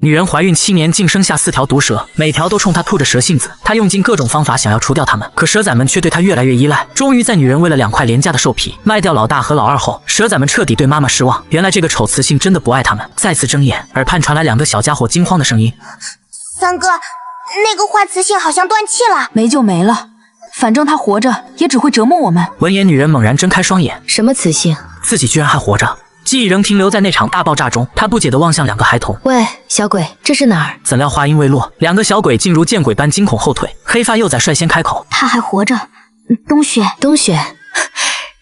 女人怀孕7年，竟生下4条毒蛇，每条都冲她吐着蛇信子。她用尽各种方法想要除掉它们，可蛇仔们却对她越来越依赖。终于在女人为了2块廉价的兽皮卖掉老大和老二后，蛇仔们彻底对妈妈失望。原来这个丑雌性真的不爱他们。再次睁眼，耳畔传来2个小家伙惊慌的声音：“三哥，那个坏雌性好像断气了。”没就没了，反正它活着也只会折磨我们。闻言，女人猛然睁开双眼，什么雌性？自己居然还活着。记忆仍停留在那场大爆炸中，她不解地望向2个孩童。喂，小鬼，这是哪儿？怎料话音未落，2个小鬼竟如见鬼般惊恐后退。黑发幼崽率先开口：“他还活着，冬雪。”冬雪，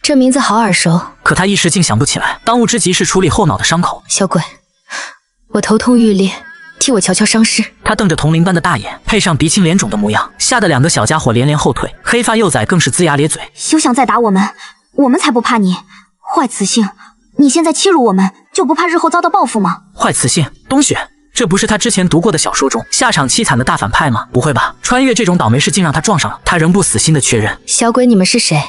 这名字好耳熟。可他一时竟想不起来，当务之急是处理后脑的伤口。小鬼，我头痛欲裂，替我瞧瞧伤势。他瞪着铜铃般的大眼，配上鼻青脸肿的模样，吓得2个小家伙连连后退。黑发幼崽更是龇牙咧嘴：“休想再打我们，我们才不怕你，坏雌性！你现在欺辱我们，就不怕日后遭到报复吗？”坏雌性，冬雪，这不是他之前读过的小说中下场凄惨的大反派吗？不会吧，穿越这种倒霉事竟让他撞上了。他仍不死心的确认：“小鬼，你们是谁？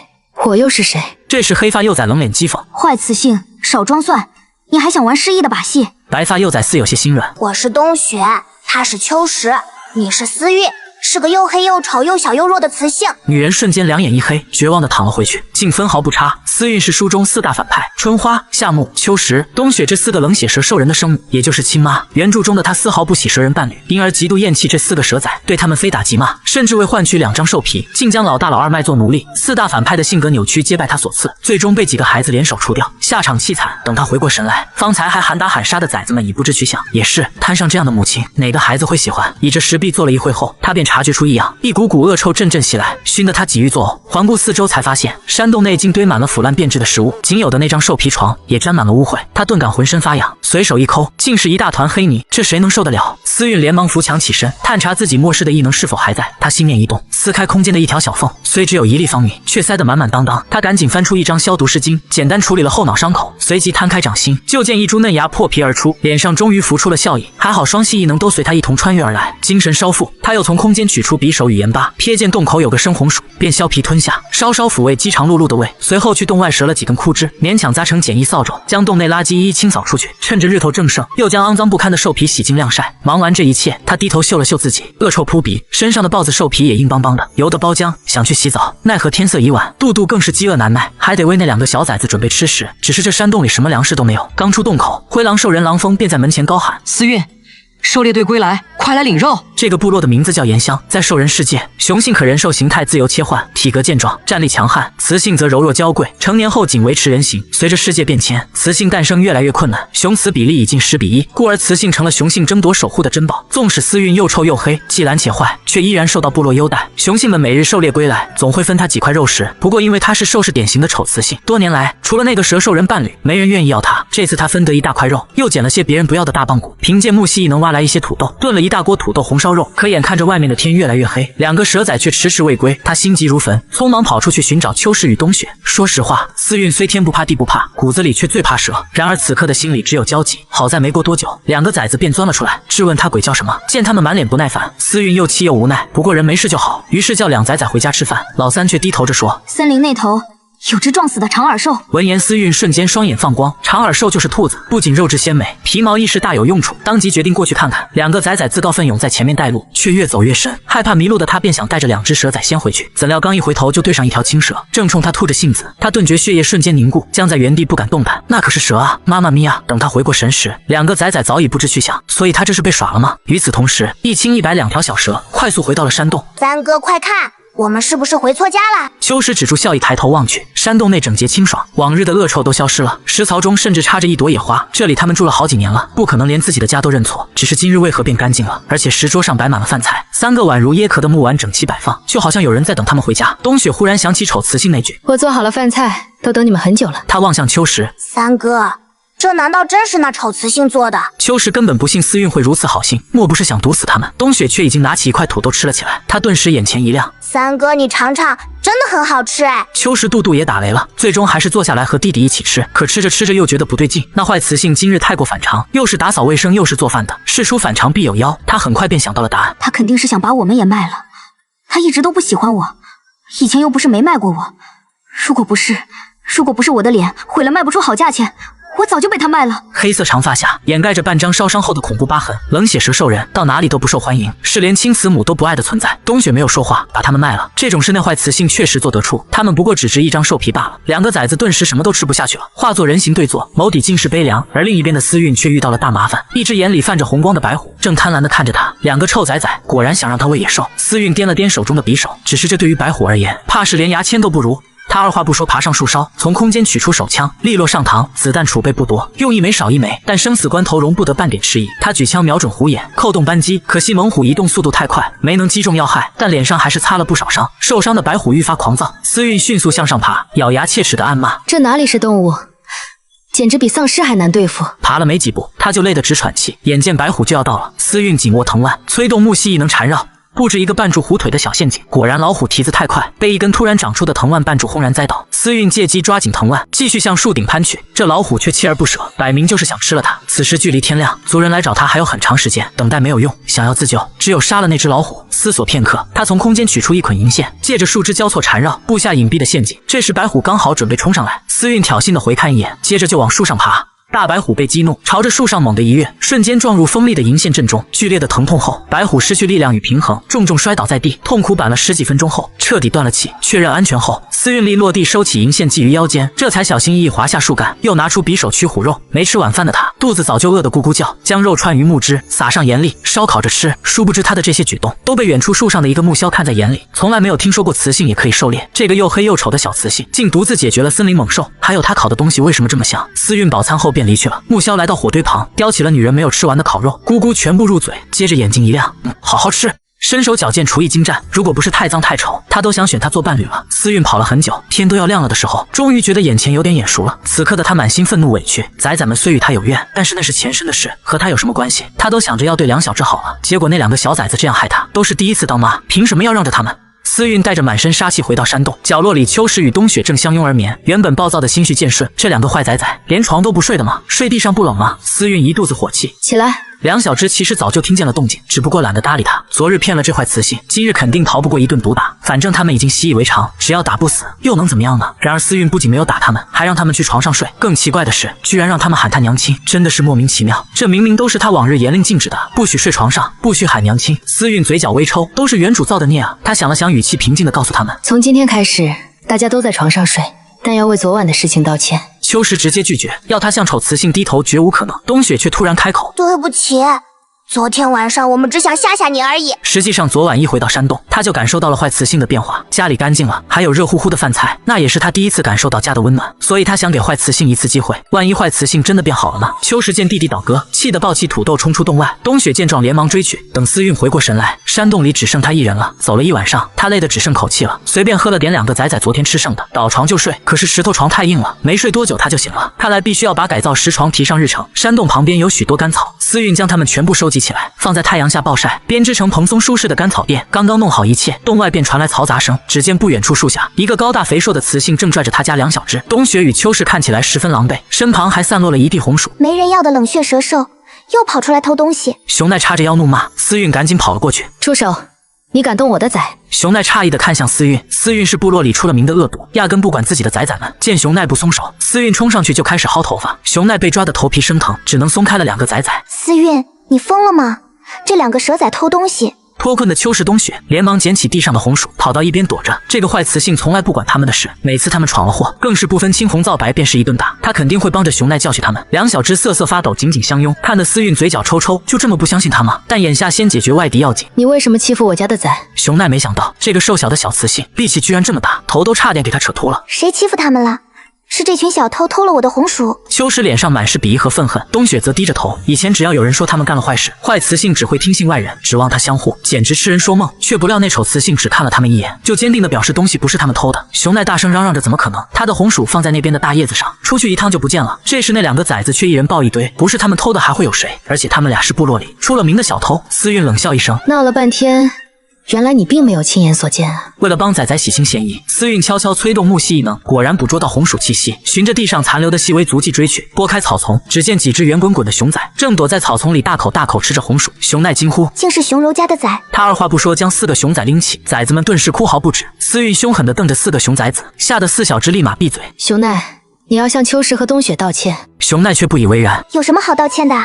我又是谁？”这时黑发幼崽冷脸讥讽：“坏雌性，少装蒜，你还想玩失忆的把戏？”白发幼崽似有些心软：“我是冬雪，他是秋实，你是思韵，是个又黑又丑又小又弱的雌性。”女人瞬间2眼一黑，绝望地躺了回去，竟分毫不差。思韵是书中4大反派，春花、夏木、秋实、冬雪这4个冷血蛇兽人的生母，也就是亲妈。原著中的她丝毫不喜蛇人伴侣，因而极度厌弃这4个蛇仔，对他们非打即骂，甚至为换取2张兽皮，竟将老大老二卖作奴隶。4大反派的性格扭曲，皆拜他所赐，最终被几个孩子联手除掉，下场凄惨。等他回过神来，方才还喊打喊杀的崽子们已不知去向。也是，摊上这样的母亲，哪个孩子会喜欢？倚着石壁坐了一会后，他便察觉出异样，一股股恶臭阵阵袭来，熏得他几欲作呕。环顾四周，才发现山洞内竟堆满了腐烂变质的食物，仅有的那张兽皮床也沾满了污秽。他顿感浑身发痒，随手一抠，竟是一大团黑泥，这谁能受得了？思韵连忙扶墙起身，探查自己末世的异能是否还在。他心念一动，撕开空间的一条小缝，虽只有1粒方米，却塞得满满当当。他赶紧翻出一张消毒湿巾，简单处理了后脑伤口，随即摊开掌心，就见一株嫩芽破皮而出，脸上终于浮出了笑意。还好双系异能都随他一同穿越而来，精神稍复，他又从空间取出匕首与盐巴，瞥见洞口有个生红薯，便削皮吞下，稍稍抚慰饥肠辘辘的胃，随后去洞外折了几根枯枝，勉强扎成简易扫帚，将洞内垃圾一一清扫出去。趁着日头正盛，又将肮脏不堪的兽皮洗净晾晒。忙完这一切，他低头嗅了嗅自己，恶臭扑鼻，身上的豹子兽皮也硬邦邦的，油得包浆，想去洗澡，奈何天色已晚，杜杜更是饥饿难耐，还得为那2个小崽子准备吃食。只是这山洞里什么粮食都没有。刚出洞口，灰狼兽人狼风便在门前高喊：“思韵，狩猎队归来，快来领肉！”这个部落的名字叫岩乡，在兽人世界，雄性可人兽形态自由切换，体格健壮，战力强悍；雌性则柔弱娇贵，成年后仅维持人形。随着世界变迁，雌性诞生越来越困难，雄雌比例已近10比1，故而雌性成了雄性争夺守护的珍宝。纵使思韵又臭又黑，既懒且坏，却依然受到部落优待。雄性们每日狩猎归来，总会分他几块肉食。不过因为他是兽氏典型的丑雌性，多年来除了那个蛇兽人伴侣，没人愿意要他。这次他分得一大块肉，又捡了些别人不要的大棒骨，凭借木蜥蜴能挖来一些土豆，炖了一大锅土豆红烧肉。可眼看着外面的天越来越黑，2个蛇仔却迟迟未归，他心急如焚，匆忙跑出去寻找秋实与冬雪。说实话，思韵虽天不怕地不怕，骨子里却最怕蛇。然而此刻的心里只有焦急。好在没过多久，2个崽子便钻了出来，质问他鬼叫什么。见他们满脸不耐烦，思韵又气又无奈，不过人没事就好，于是叫2崽仔回家吃饭。老三却低头着说：“森林那头有只撞死的长耳兽。”闻言，思韵瞬间双眼放光，长耳兽就是兔子，不仅肉质鲜美，皮毛亦是大有用处，当即决定过去看看。2个崽仔自告奋勇在前面带路，却越走越深，害怕迷路的他便想带着2只蛇仔先回去，怎料刚一回头就对上一条青蛇，正冲他吐着信子。他顿觉血液瞬间凝固，僵在原地不敢动弹。那可是蛇啊！妈妈咪呀！等他回过神时，2个崽仔早已不知去向，所以他这是被耍了吗？与此同时，一青一白2条小蛇快速回到了山洞。三哥，快看！我们是不是回错家了？秋实止住笑意，抬头望去，山洞内整洁清爽，往日的恶臭都消失了，食槽中甚至插着一朵野花。这里他们住了好几年了，不可能连自己的家都认错。只是今日为何变干净了？而且石桌上摆满了饭菜，3个宛如椰壳的木碗整齐摆放，就好像有人在等他们回家。冬雪忽然想起丑雌性那句：“我做好了饭菜，都等你们很久了。”他望向秋实：“三哥，这难道真是那丑雌性做的？”秋实根本不信思韵会如此好心，莫不是想毒死他们？冬雪却已经拿起一块土豆吃了起来，他顿时眼前一亮：“三哥，你尝尝，真的很好吃哎！”秋实肚肚也打雷了，最终还是坐下来和弟弟一起吃。可吃着吃着又觉得不对劲，那坏雌性今日太过反常，又是打扫卫生又是做饭的，事出反常必有妖。他很快便想到了答案，他肯定是想把我们也卖了。他一直都不喜欢我，以前又不是没卖过我。如果不是我的脸毁了卖不出好价钱，我早就被他卖了。黑色长发下掩盖着半张烧伤后的恐怖疤痕，冷血蛇兽人到哪里都不受欢迎，是连亲慈母都不爱的存在。冬雪没有说话，把他们卖了。这种是内坏雌性确实做得出，他们不过只值一张兽皮罢了。两个崽子顿时什么都吃不下去了，化作人形对坐，眸底尽是悲凉。而另一边的思韵却遇到了大麻烦，一只眼里泛着红光的白虎正贪婪地看着他。两个臭崽崽果然想让他喂野兽。思韵掂了掂手中的匕首，只是这对于白虎而言，怕是连牙签都不如。他二话不说爬上树梢，从空间取出手枪，利落上膛，子弹储备不多，用一枚少一枚，但生死关头容不得半点迟疑。他举枪瞄准虎眼，扣动扳机，可惜猛虎移动速度太快，没能击中要害，但脸上还是擦了不少伤。受伤的白虎愈发狂躁，思韵迅速向上爬，咬牙切齿地暗骂：这哪里是动物，简直比丧尸还难对付。爬了没几步，他就累得直喘气。眼见白虎就要到了，思韵紧握藤蔓，催动木蜥蜴能缠绕，布置一个绊住虎腿的小陷阱。果然老虎蹄子太快，被一根突然长出的藤蔓绊住，轰然栽倒。思韵借机抓紧藤蔓，继续向树顶攀去。这老虎却锲而不舍，摆明就是想吃了它。此时距离天亮，族人来找他还有很长时间，等待没有用，想要自救，只有杀了那只老虎。思索片刻，他从空间取出一捆银线，借着树枝交错缠绕，布下隐蔽的陷阱。这时白虎刚好准备冲上来，思韵挑衅地回看一眼，接着就往树上爬。大白虎被激怒，朝着树上猛地一跃，瞬间撞入锋利的银线阵中。剧烈的疼痛后，白虎失去力量与平衡，重重摔倒在地，痛苦板了十几分钟后，彻底断了气。确认安全后，思韵力落地，收起银线系于腰间，这才小心翼翼滑下树干，又拿出匕首取虎肉。没吃晚饭的他，肚子早就饿得咕咕叫，将肉串于木枝，撒上盐粒，烧烤着吃。殊不知他的这些举动都被远处树上的一个木枭看在眼里，从来没有听说过雌性也可以狩猎。这个又黑又丑的小雌性，竟独自解决了森林猛兽。还有他烤的东西为什么这么香？思韵饱餐后便离去了。木枭来到火堆旁，叼起了女人没有吃完的烤肉，咕咕全部入嘴，接着眼睛一亮，好好吃。身手矫健，厨艺精湛，如果不是太脏太丑，他都想选他做伴侣了。思韵跑了很久，天都要亮了的时候，终于觉得眼前有点眼熟了。此刻的他满心愤怒委屈，崽崽们虽与他有怨，但是那是前身的事，和他有什么关系？他都想着要对梁小智好了，结果那两个小崽子这样害他，都是第一次当妈，凭什么要让着他们？思韵带着满身杀气回到山洞，角落里秋实与冬雪正相拥而眠。原本暴躁的心绪渐顺，这两个坏崽崽连床都不睡的吗？睡地上不冷吗？思韵一肚子火气，起来。梁小芝其实早就听见了动静，只不过懒得搭理他。昨日骗了这坏雌性，今日肯定逃不过一顿毒打。反正他们已经习以为常，只要打不死，又能怎么样呢？然而思韵不仅没有打他们，还让他们去床上睡。更奇怪的是，居然让他们喊他娘亲，真的是莫名其妙。这明明都是他往日严令禁止的，不许睡床上，不许喊娘亲。思韵嘴角微抽，都是原主造的孽啊！他想了想，语气平静地告诉他们：从今天开始，大家都在床上睡，但要为昨晚的事情道歉。秋实直接拒绝，要他向丑雌性低头，绝无可能。冬雪却突然开口：对不起，昨天晚上我们只想吓吓你而已。实际上昨晚一回到山洞，他就感受到了坏雌性的变化，家里干净了，还有热乎乎的饭菜，那也是他第一次感受到家的温暖，所以他想给坏雌性一次机会，万一坏雌性真的变好了呢？秋实见弟弟倒戈，气得抱起土豆冲出洞外。冬雪见状连忙追去，等思韵回过神来，山洞里只剩他一人了。走了一晚上，他累得只剩口气了，随便喝了点两个崽崽昨天吃剩的，倒床就睡。可是石头床太硬了，没睡多久他就醒了，看来必须要把改造石床提上日程。山洞旁边有许多干草，思韵将它们全部收集起来，放在太阳下暴晒，编织成蓬松舒适的干草垫。刚刚弄好一切，洞外便传来嘈杂声。只见不远处树下，一个高大肥硕的雌性正拽着他家梁小芝。冬雪与秋实看起来十分狼狈，身旁还散落了一地红薯。没人要的冷血蛇兽又跑出来偷东西。熊奈叉着腰怒骂，思韵赶紧跑了过去。住手！你敢动我的崽？熊奈诧异地看向思韵，思韵是部落里出了名的恶毒，压根不管自己的崽崽们。见熊奈不松手，思韵冲上去就开始薅头发。熊奈被抓得头皮生疼，只能松开了两个崽崽。思韵，你疯了吗？这两个蛇崽偷东西。脱困的秋实冬雪连忙捡起地上的红薯，跑到一边躲着。这个坏雌性从来不管他们的事，每次他们闯了祸，更是不分青红皂白便是一顿打。他肯定会帮着熊奈教训他们。梁小芝瑟瑟发抖，紧紧相拥，看得思韵嘴角抽抽。就这么不相信他吗？但眼下先解决外敌要紧。你为什么欺负我家的崽？熊奈没想到这个瘦小的小雌性力气居然这么大，头都差点给他扯秃了。谁欺负他们了？是这群小偷偷了我的红薯。秋实脸上满是鄙夷和愤恨，冬雪则低着头。以前只要有人说他们干了坏事，坏雌性只会听信外人，指望他相护，简直痴人说梦。却不料那丑雌性只看了他们一眼，就坚定地表示东西不是他们偷的。熊奈大声嚷嚷着怎么可能，他的红薯放在那边的大叶子上，出去一趟就不见了。这时那两个崽子却一人抱一堆，不是他们偷的还会有谁？而且他们俩是部落里出了名的小偷。思韵冷笑一声，闹了半天，原来你并没有亲眼所见啊！为了帮仔仔洗清嫌疑，思韵悄悄催动木蜥异能，果然捕捉到红薯气息，循着地上残留的细微足迹追去，拨开草丛，只见几只圆滚滚的熊崽正躲在草丛里大口大口吃着红薯。熊奈惊呼，竟是熊柔家的崽！他二话不说将4个熊崽拎起，崽子们顿时哭嚎不止。思韵凶狠地瞪着4个熊崽子，吓得4小只立马闭嘴。熊奈，你要向秋实和冬雪道歉。熊奈却不以为然，有什么好道歉的？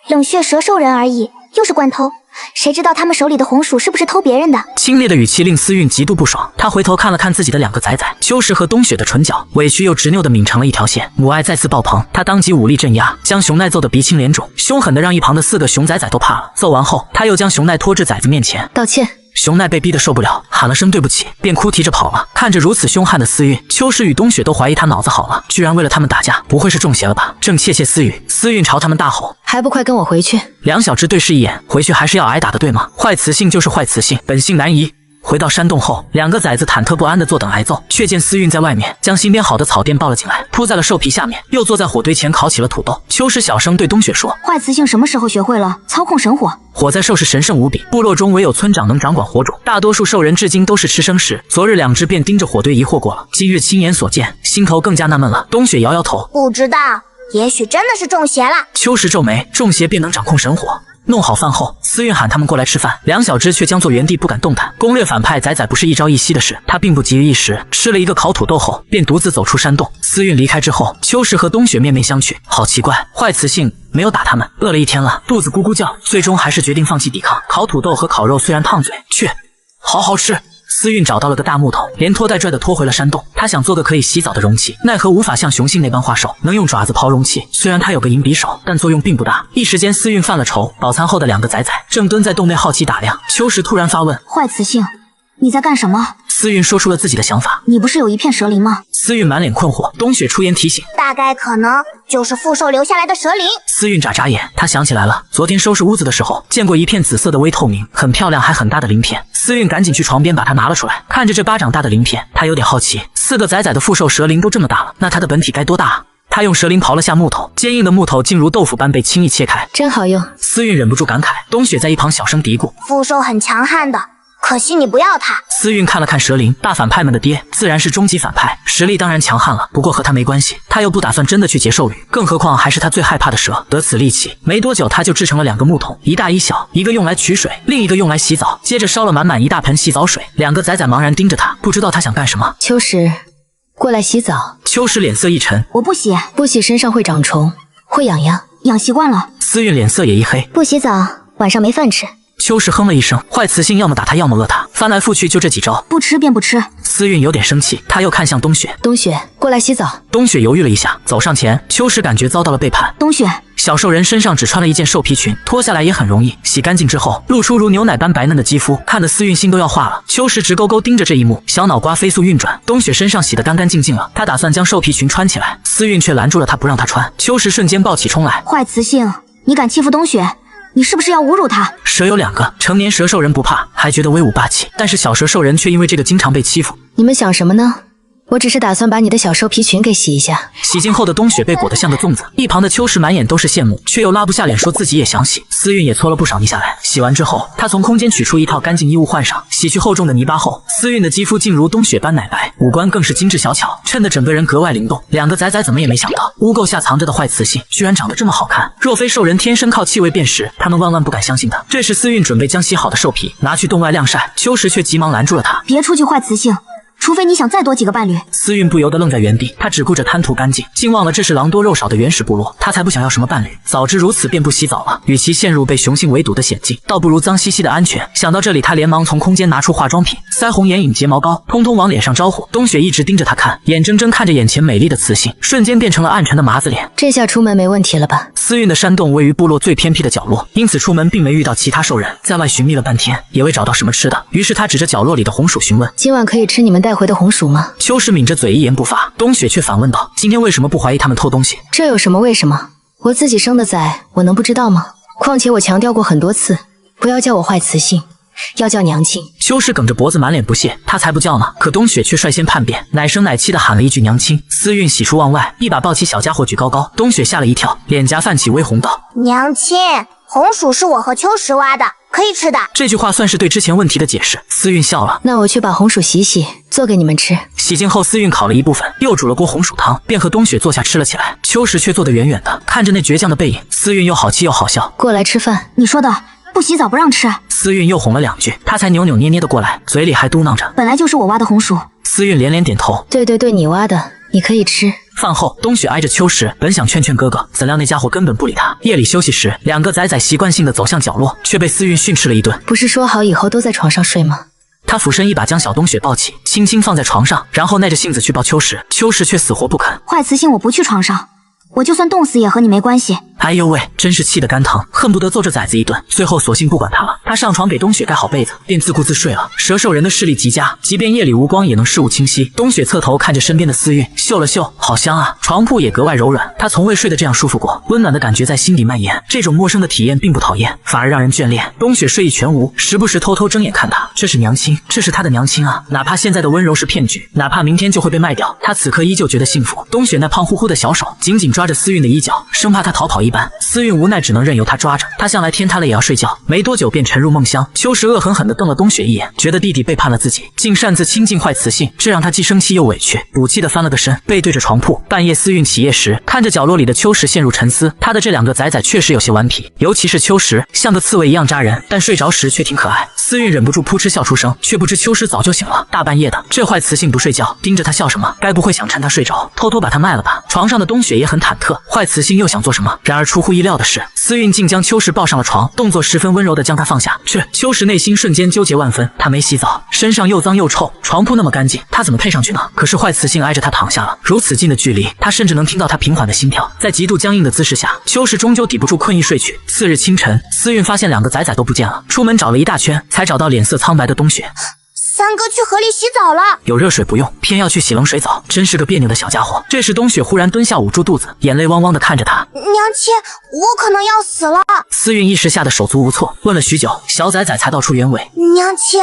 冷血蛇兽人而已，又是惯偷，谁知道他们手里的红薯是不是偷别人的？清冽的语气令思韵极度不爽。她回头看了看自己的两个崽崽秋实和冬雪的唇角，委屈又执拗地抿成了一条线，母爱再次爆棚。她当即武力镇压，将熊奈揍得鼻青脸肿，凶狠的让一旁的4个熊崽崽都怕了。揍完后，她又将熊奈拖至崽子面前道歉。熊奈被逼得受不了，喊了声对不起，便哭啼着跑了。看着如此凶悍的思韵，秋实与冬雪都怀疑他脑子好了，居然为了他们打架，不会是中邪了吧？正窃窃私语，思韵朝他们大吼：“还不快跟我回去！”两小只对视一眼，回去还是要挨打的，对吗？坏雌性就是坏雌性，本性难移。回到山洞后，两个崽子忐忑不安地坐等挨揍，却见思韵在外面将新编好的草垫抱了进来，铺在了兽皮下面，又坐在火堆前烤起了土豆。秋实小声对冬雪说：“坏雌性什么时候学会了操控神火？火在兽是神圣无比，部落中唯有村长能掌管火种，大多数兽人至今都是吃生食。昨日2只便盯着火堆疑惑过了，今日亲眼所见，心头更加纳闷了。”冬雪摇摇头：“不知道，也许真的是中邪了。”秋实皱眉：“中邪便能掌控神火？”弄好饭后，思韵喊他们过来吃饭，两小只却僵坐原地不敢动弹。攻略反派崽崽不是一朝一夕的事，他并不急于一时，吃了一个烤土豆后，便独自走出山洞。思韵离开之后，秋实和冬雪面面相觑，好奇怪，坏雌性没有打他们，饿了一天了，肚子咕咕叫，最终还是决定放弃抵抗。烤土豆和烤肉虽然烫嘴，却好好吃。思韵找到了个大木头，连拖带拽的拖回了山洞。他想做个可以洗澡的容器，奈何无法像雄性那般画手，能用爪子刨容器。虽然他有个银匕首，但作用并不大。一时间，思韵犯了愁。饱餐后的两个崽崽正蹲在洞内好奇打量。秋实突然发问：“坏雌性，你在干什么？”思韵说出了自己的想法：“你不是有一片蛇鳞吗？”思韵满脸困惑。冬雪出言提醒：“大概可能就是副兽留下来的蛇鳞。”思韵眨眨眼，她想起来了，昨天收拾屋子的时候见过一片紫色的微透明、很漂亮还很大的鳞片。思韵赶紧去床边把它拿了出来，看着这巴掌大的鳞片，她有点好奇，4个崽崽的副兽蛇鳞都这么大了，那它的本体该多大啊？他用蛇鳞刨了下木头，坚硬的木头竟如豆腐般被轻易切开，真好用。思韵忍不住感慨。冬雪在一旁小声嘀咕：“副兽很强悍的，可惜你不要它。”思韵看了看蛇鳞，大反派们的爹自然是终极反派，实力当然强悍了，不过和他没关系，他又不打算真的去劫兽羽，更何况还是他最害怕的蛇。得此力气，没多久他就制成了2个木桶，一大一小，一个用来取水，另一个用来洗澡。接着烧了满满一大盆洗澡水，两个崽崽茫然盯着他，不知道他想干什么。秋实，过来洗澡。秋实脸色一沉：“我不洗，不洗身上会长虫，会痒痒。养习惯了。”思韵脸色也一黑：“不洗澡，晚上没饭吃。”秋实哼了一声，坏雌性要么打他，要么饿他，翻来覆去就这几招，不吃便不吃。思韵有点生气，他又看向冬雪：“冬雪，过来洗澡。”冬雪犹豫了一下，走上前。秋实感觉遭到了背叛。冬雪，小兽人身上只穿了一件兽皮裙，脱下来也很容易，洗干净之后露出如牛奶般白嫩的肌肤，看得思韵心都要化了。秋实直勾勾盯着这一幕，小脑瓜飞速运转。冬雪身上洗得干干净净了，他打算将兽皮裙穿起来，思韵却拦住了他，不让他穿。秋实瞬间暴起冲来：“坏雌性，你敢欺负冬雪？你是不是要侮辱他？”蛇有2个，成年蛇兽人不怕，还觉得威武霸气，但是小蛇兽人却因为这个经常被欺负。你们想什么呢？我只是打算把你的小兽皮裙给洗一下。洗净后的冬雪被裹得像个粽子，一旁的秋实满眼都是羡慕，却又拉不下脸说自己也想洗。思韵也搓了不少泥下来。洗完之后，她从空间取出一套干净衣物换上，洗去厚重的泥巴后，思韵的肌肤竟如冬雪般奶白，五官更是精致小巧，衬得整个人格外灵动。两个崽崽怎么也没想到，污垢下藏着的坏雌性居然长得这么好看。若非兽人天生靠气味辨识，他们万万不敢相信的。这时思韵准备将洗好的兽皮拿去洞外晾晒，秋实却急忙拦住了他：“别出去，坏雌性！除非你想再多几个伴侣。”思韵不由得愣在原地，她只顾着贪图干净，竟忘了这是狼多肉少的原始部落，她才不想要什么伴侣。早知如此，便不洗澡了。与其陷入被雄性围堵的险境，倒不如脏兮兮的安全。想到这里，她连忙从空间拿出化妆品、腮红、眼影、睫毛膏，通通往脸上招呼。冬雪一直盯着她看，眼睁睁看着眼前美丽的雌性瞬间变成了暗沉的麻子脸。这下出门没问题了吧？思韵的山洞位于部落最偏僻的角落，因此出门并没遇到其他兽人。在外寻觅了半天，也未找到什么吃的。于是她指着角落里的红薯询问：“今晚可以吃你们带回的红薯吗？”秋实抿着嘴一言不发，冬雪却反问道：“今天为什么不怀疑他们偷东西？”这有什么为什么？我自己生的崽，我能不知道吗？况且我强调过很多次，不要叫我坏雌性，要叫娘亲。秋实梗着脖子满脸不屑，他才不叫呢。可冬雪却率先叛变，奶声奶气地喊了一句娘亲。思韵喜出望外，一把抱起小家伙举高高。冬雪吓了一跳，脸颊泛起微红道：“娘亲，红薯是我和秋实挖的，可以吃的。”这句话算是对之前问题的解释。思韵笑了：“那我去把红薯洗洗，做给你们吃。”洗净后，思韵烤了一部分，又煮了锅红薯汤，便和冬雪坐下吃了起来。秋实却坐得远远的，看着那倔强的背影，思韵又好气又好笑：“过来吃饭。”你说的不洗澡不让吃。思韵又哄了2句，他才扭扭捏捏的过来，嘴里还嘟囔着：“本来就是我挖的红薯。”思韵连连点头：“对，你挖的，你可以吃。”饭后，东雪挨着秋实，本想劝劝哥哥，怎料那家伙根本不理他。夜里休息时，两个仔仔习惯性的走向角落，却被思韵训斥了一顿。不是说好以后都在床上睡吗？他俯身一把将小东雪抱起，轻轻放在床上，然后耐着性子去抱秋实。秋实却死活不肯。坏雌性，我不去床上，我就算冻死也和你没关系。哎呦喂，真是气得肝疼，恨不得揍这崽子一顿。最后索性不管他了，他上床给东雪盖好被子，便自顾自睡了。蛇兽人的视力极佳，即便夜里无光也能视物清晰。东雪侧头看着身边的思韵，嗅了嗅，好香啊！床铺也格外柔软，他从未睡得这样舒服过，温暖的感觉在心底蔓延。这种陌生的体验并不讨厌，反而让人眷恋。东雪睡意全无，时不时偷偷睁眼看他，这是娘亲，这是他的娘亲啊！哪怕现在的温柔是骗局，哪怕明天就会被卖掉，他此刻依旧觉得幸福。东雪那胖乎乎的小手紧紧抓着思韵的衣角，生怕他逃跑一般。思韵无奈只能任由他抓着，他向来天塌了也要睡觉。没多久便沉入梦乡。秋实恶狠狠地瞪了东雪一眼，觉得弟弟背叛了自己，竟擅自亲近坏雌性，这让他既生气又委屈，赌气地翻了个身，背对着床铺。半夜思韵起夜时，看着角落里的秋实陷入沉思。他的这两个崽崽确实有些顽皮，尤其是秋实，像个刺猬一样扎人，但睡着时却挺可爱。思韵忍不住扑哧笑出声，却不知秋实早就醒了。大半夜的，这坏雌性不睡觉，盯着他笑什么？该不会想趁他睡着，偷偷把他卖了吧？床上的东雪也很忐忑，坏雌性又想做什么？然而出乎意料的是，思韵竟将秋实抱上了床，动作十分温柔地将他放下。秋实内心瞬间纠结万分，他没洗澡，身上又脏又臭，床铺那么干净，他怎么配上去呢？可是坏雌性挨着他躺下了，如此近的距离，他甚至能听到他平缓的心跳。在极度僵硬的姿势下，秋实终究抵不住困意睡去。次日清晨，思韵发现两个崽崽都不见了，出门找了一大圈，才找到脸色苍白的东雪。三哥去河里洗澡了，有热水不用，偏要去洗冷水澡，真是个别扭的小家伙。这时东雪忽然蹲下捂住肚子，眼泪汪汪地看着他。娘亲，我可能要死了。思韵一时吓得手足无措，问了许久，小崽崽才道出原委。娘亲，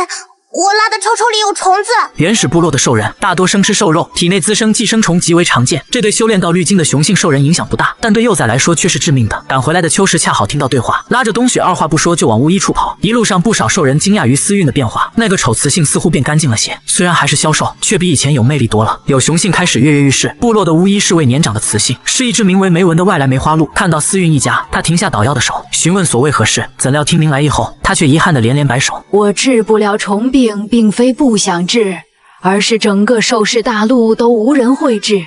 我拉的臭臭里有虫子。原始部落的兽人大多生吃兽肉，体内滋生寄生虫极为常见，这对修炼到绿金的雄性兽人影响不大，但对幼崽来说却是致命的。赶回来的秋实恰好听到对话，拉着东雪二话不说就往巫医处跑。一路上不少兽人惊讶于思韵的变化，那个丑雌性似乎变干净了些，虽然还是消瘦，却比以前有魅力多了。有雄性开始跃跃欲试，部落的巫医是位年长的雌性，是一只名为梅文的外来梅花鹿。看到思韵一家，他停下捣药的手，询问所谓何事。怎料听明来意后，他却遗憾的连连摆手：我治不了虫病，并非不想治，而是整个兽氏大陆都无人会治。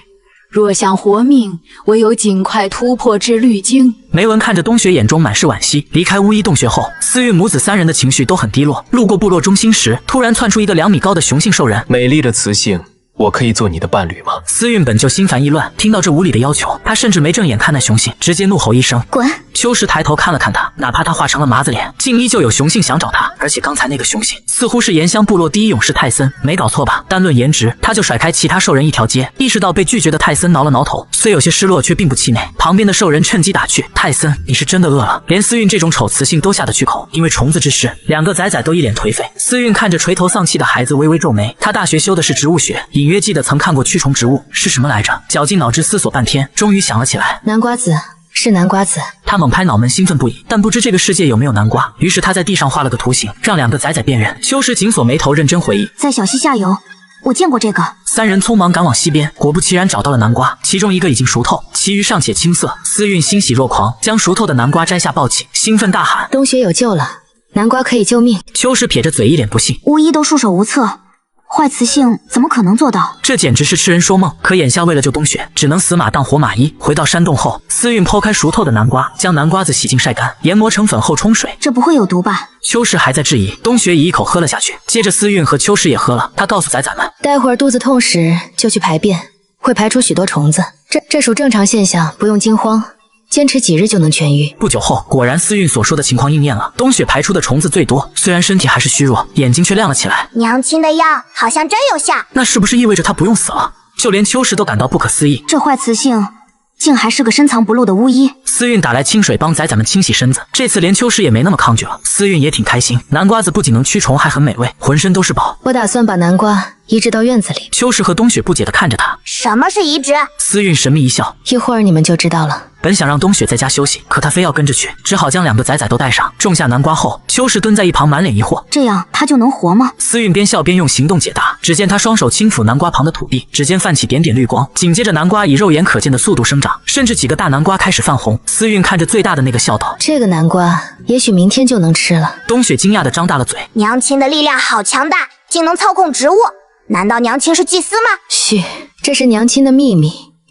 若想活命，唯有尽快突破至绿晶。梅文看着东雪，眼中满是惋惜。离开巫医洞穴后，思韵母子三人的情绪都很低落。路过部落中心时，突然窜出一个2米高的雄性兽人。美丽的雌性，我可以做你的伴侣吗？思韵本就心烦意乱，听到这无理的要求，他甚至没正眼看那雄性，直接怒吼一声：“滚！”秋实抬头看了看他，哪怕他化成了麻子脸，竟依旧有雄性想找他。而且刚才那个雄性似乎是岩香部落第一勇士泰森，没搞错吧？单论颜值，他就甩开其他兽人一条街。意识到被拒绝的泰森挠了挠头，虽有些失落，却并不气馁。旁边的兽人趁机打趣：“泰森，你是真的饿了？”连思韵这种丑雌性都下得去口，因为虫子之事，两个崽崽都一脸颓废。思韵看着垂头丧气的孩子，微微皱眉。他大学修的是植物学，隐约记得曾看过驱虫植物是什么来着，绞尽脑汁思索半天，终于想了起来：南瓜子，是南瓜子。他猛拍脑门，兴奋不已，但不知这个世界有没有南瓜。于是他在地上画了个图形，让两个崽崽辨认。秋实紧锁眉头，认真回忆：在小溪下游，我见过这个。三人匆忙赶往溪边，果不其然找到了南瓜，其中一个已经熟透，其余尚且青涩。思韵欣喜若狂，将熟透的南瓜摘下抱起，兴奋大喊：东雪有救了，南瓜可以救命。秋实撇着嘴，一脸不信。巫医都束手无策，坏雌性怎么可能做到？这简直是痴人说梦。可眼下为了救冬雪，只能死马当活马医。回到山洞后，思韵剖开熟透的南瓜，将南瓜子洗净晒干，研磨成粉后冲水。这不会有毒吧？秋实还在质疑，冬雪已一口喝了下去。接着思韵和秋实也喝了。他告诉崽崽们，待会儿肚子痛时就去排便，会排出许多虫子，这属正常现象，不用惊慌。坚持几日就能痊愈。不久后，果然思韵所说的情况应验了。冬雪排出的虫子最多，虽然身体还是虚弱，眼睛却亮了起来。娘亲的药好像真有效，那是不是意味着他不用死了？就连秋实都感到不可思议。这坏雌性竟还是个深藏不露的巫医。思韵打来清水帮崽崽们清洗身子，这次连秋实也没那么抗拒了。思韵也挺开心，南瓜子不仅能驱虫，还很美味，浑身都是宝。我打算把南瓜移植到院子里。秋实和冬雪不解地看着他。什么是移植？思韵神秘一笑，一会儿你们就知道了。本想让冬雪在家休息，可他非要跟着去，只好将两个崽崽都带上。种下南瓜后，秋实蹲在一旁满脸疑惑，这样他就能活吗？思韵边笑边用行动解答。只见他双手轻抚南瓜旁的土地，指尖泛起点点绿光，紧接着南瓜以肉眼可见的速度生长，甚至几个大南瓜开始泛红。思韵看着最大的那个笑道：这个南瓜也许明天就能吃了。冬雪惊讶地张大了嘴，娘亲的力量好强大，竟能操控植物，难道娘亲是祭司吗？嘘，这是娘亲的秘密，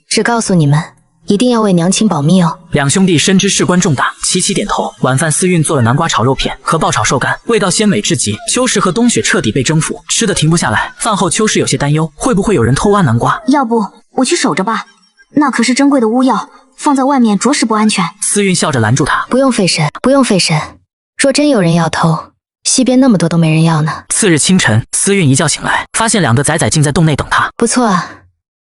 只告诉你们，一定要为娘亲保密哦。两兄弟深知事关重大，齐齐点头。晚饭司运做了南瓜炒肉片和爆炒瘦干，味道鲜美至极。秋实和冬雪彻底被征服，吃得停不下来。饭后秋实有些担忧，会不会有人偷挖南瓜？要不我去守着吧，那可是珍贵的巫药，放在外面着实不安全。司运笑着拦住他，不用费神，不用费神。若真有人要偷，西边那么多都没人要呢。次日清晨，司运一觉醒来，发现两个仔仔竟在洞内等他。不错啊，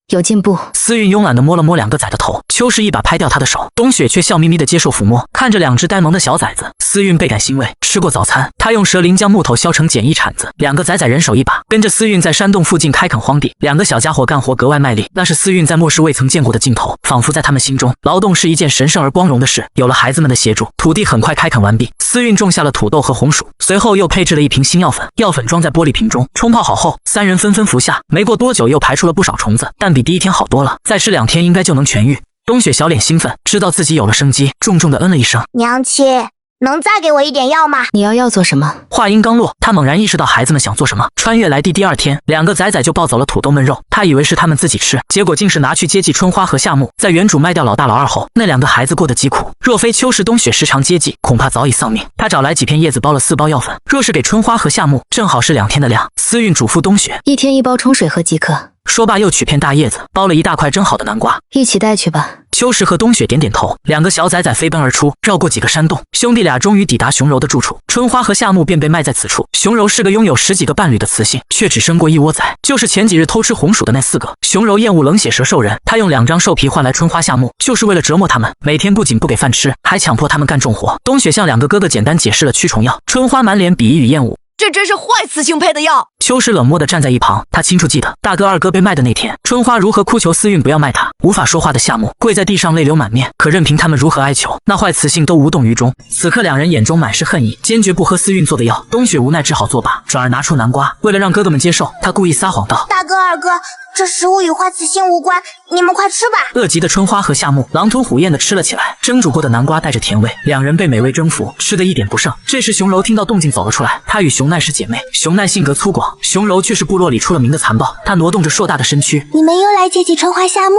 有进步。司运慵懒地摸了摸两个仔的头，秋实一把拍掉他的手，冬雪却笑眯眯地接受抚摸。看着两只呆萌的小崽子，司运倍感欣慰。吃过早餐，他用蛇鳞将木头削成简易铲子，两个仔仔人手一把，跟着司运在山洞附近开垦荒地。两个小家伙干活格外卖力，那是司运在末世未曾见过的镜头，仿佛在他们心中，劳动是一件神圣而光荣的事。有了孩子们的协助，土地很快开垦完毕。司运种下了土豆和红薯，随后又配置了一瓶新药粉，药粉装在玻璃瓶中，冲泡好后，三人纷纷服下。没过多久，又排出了不少虫子，但比第一天好多了，再吃2天应该就能痊愈。冬雪小脸兴奋，知道自己有了生机，重重地嗯了一声。娘亲，能再给我一点药吗？你要药做什么？话音刚落，他猛然意识到孩子们想做什么。穿越来地第2天，两个仔仔就抱走了土豆焖肉，他以为是他们自己吃，结果竟是拿去接济春花和夏木。在原主卖掉老大老二后，那两个孩子过得极苦，若非秋实冬雪时常接济，恐怕早已丧命。他找来几片叶子包了4包药粉，若是给春花和夏木，正好是2天的量。司运嘱咐冬雪1天1包冲水喝即可。说罢，又取片大叶子，包了一大块蒸好的南瓜，一起带去吧。秋实和冬雪点点头，两个小崽崽飞奔而出，绕过几个山洞，兄弟俩终于抵达熊柔的住处。春花和夏木便被卖在此处。熊柔是个拥有10几个伴侣的雌性，却只生过1窝崽，就是前几日偷吃红薯的那4个。熊柔厌恶冷血蛇兽人，他用2张兽皮换来春花夏木，就是为了折磨他们。每天不仅不给饭吃，还强迫他们干重活。冬雪向两个哥哥简单解释了驱虫药，春花满脸鄙夷与厌恶。这真是坏雌性配的药。秋实冷漠地站在一旁，他清楚记得大哥二哥被卖的那天，春花如何哭求司运不要卖他。无法说话的夏木跪在地上泪流满面，可任凭他们如何哀求，那坏雌性都无动于衷。此刻两人眼中满是恨意，坚决不喝司运做的药。冬雪无奈只好作罢，转而拿出南瓜，为了让哥哥们接受，他故意撒谎道：大哥二哥，这食物与坏雌性无关，你们快吃吧。饿极的春花和夏木狼吞虎咽地吃了起来，蒸煮过的南瓜带着甜味，两人被美味征服，吃得一点不剩。这时熊柔听到动静走了出来，她与熊奈是姐妹，熊奈性格粗犷，熊柔却是部落里出了名的残暴。她挪动着硕大的身躯，你们又来接济春花夏木，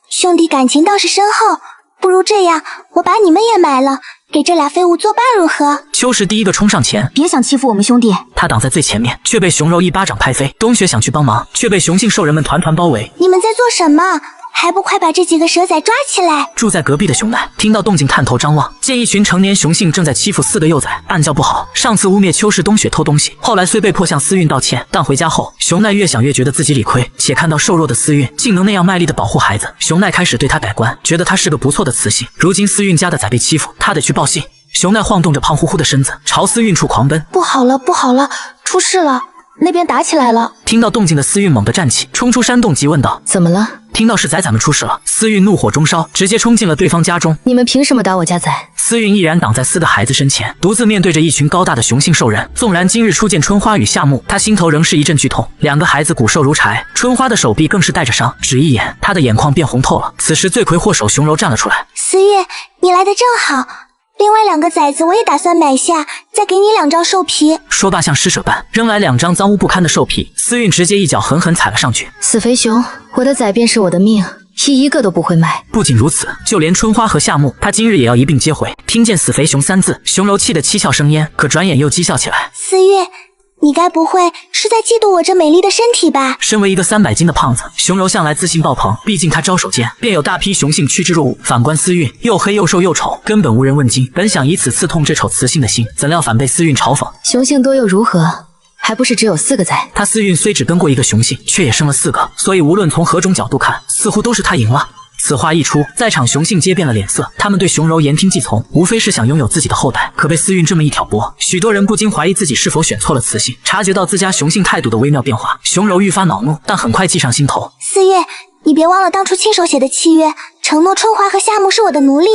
兄弟感情倒是深厚，不如这样，我把你们也埋了，给这俩废物作伴如何？秋实第一个冲上前，别想欺负我们兄弟。他挡在最前面，却被熊柔一巴掌拍飞。冬雪想去帮忙，却被雄性兽人们团团包围。你们在做什么？还不快把这几个蛇仔抓起来！住在隔壁的熊奈听到动静，探头张望，见一群成年雄性正在欺负4个幼崽，暗叫不好。上次污蔑秋实冬雪偷东西，后来虽被迫向司运道歉，但回家后，熊奈越想越觉得自己理亏，且看到瘦弱的司运竟能那样卖力地保护孩子，熊奈开始对他改观，觉得他是个不错的雌性。如今司运家的崽被欺负，他得去报信。熊奈晃动着胖乎乎的身子，朝司运处狂奔。不好了，不好了，出事了！那边打起来了。听到动静的司运猛地站起，冲出山洞，急问道：怎么了？听到是崽崽们出事了，司运怒火中烧，直接冲进了对方家中。你们凭什么打我家崽？司运毅然挡在4个孩子身前，独自面对着一群高大的雄性兽人。纵然今日初见春花与夏木，他心头仍是一阵剧痛。两个孩子骨瘦如柴，春花的手臂更是带着伤，只一眼，他的眼眶变红透了。此时罪魁祸首熊柔站了出来：司运，你来的正好。另外2个崽子我也打算买下，再给你2张兽皮。说罢像施舍般扔来2张脏污不堪的兽皮，司运直接一脚狠狠踩了上去。死肥熊，我的崽便是我的命，一个都不会卖。不仅如此，就连春花和夏木，他今日也要一并接回。听见死肥熊3字，熊柔气得七窍生烟，可转眼又讥笑起来。司运，你该不会是在嫉妒我这美丽的身体吧？身为一个300斤的胖子，熊柔向来自信爆棚，毕竟他招手间便有大批雄性趋之若鹜。反观司运，又黑又瘦又丑，根本无人问津。本想以此刺痛这丑雌性的心，怎料反被司运嘲讽。雄性多又如何？还不是只有4个崽。他司运虽只跟过一个雄性，却也生了4个，所以无论从何种角度看，似乎都是他赢了。此话一出，在场雄性皆变了脸色，他们对熊柔言听计从，无非是想拥有自己的后代。可被司运这么一挑拨，许多人不禁怀疑自己是否选错了雌性。察觉到自家雄性态度的微妙变化，熊柔愈发恼怒，但很快记上心头。司运，你别忘了当初亲手写的契约，承诺春花和夏木是我的奴隶。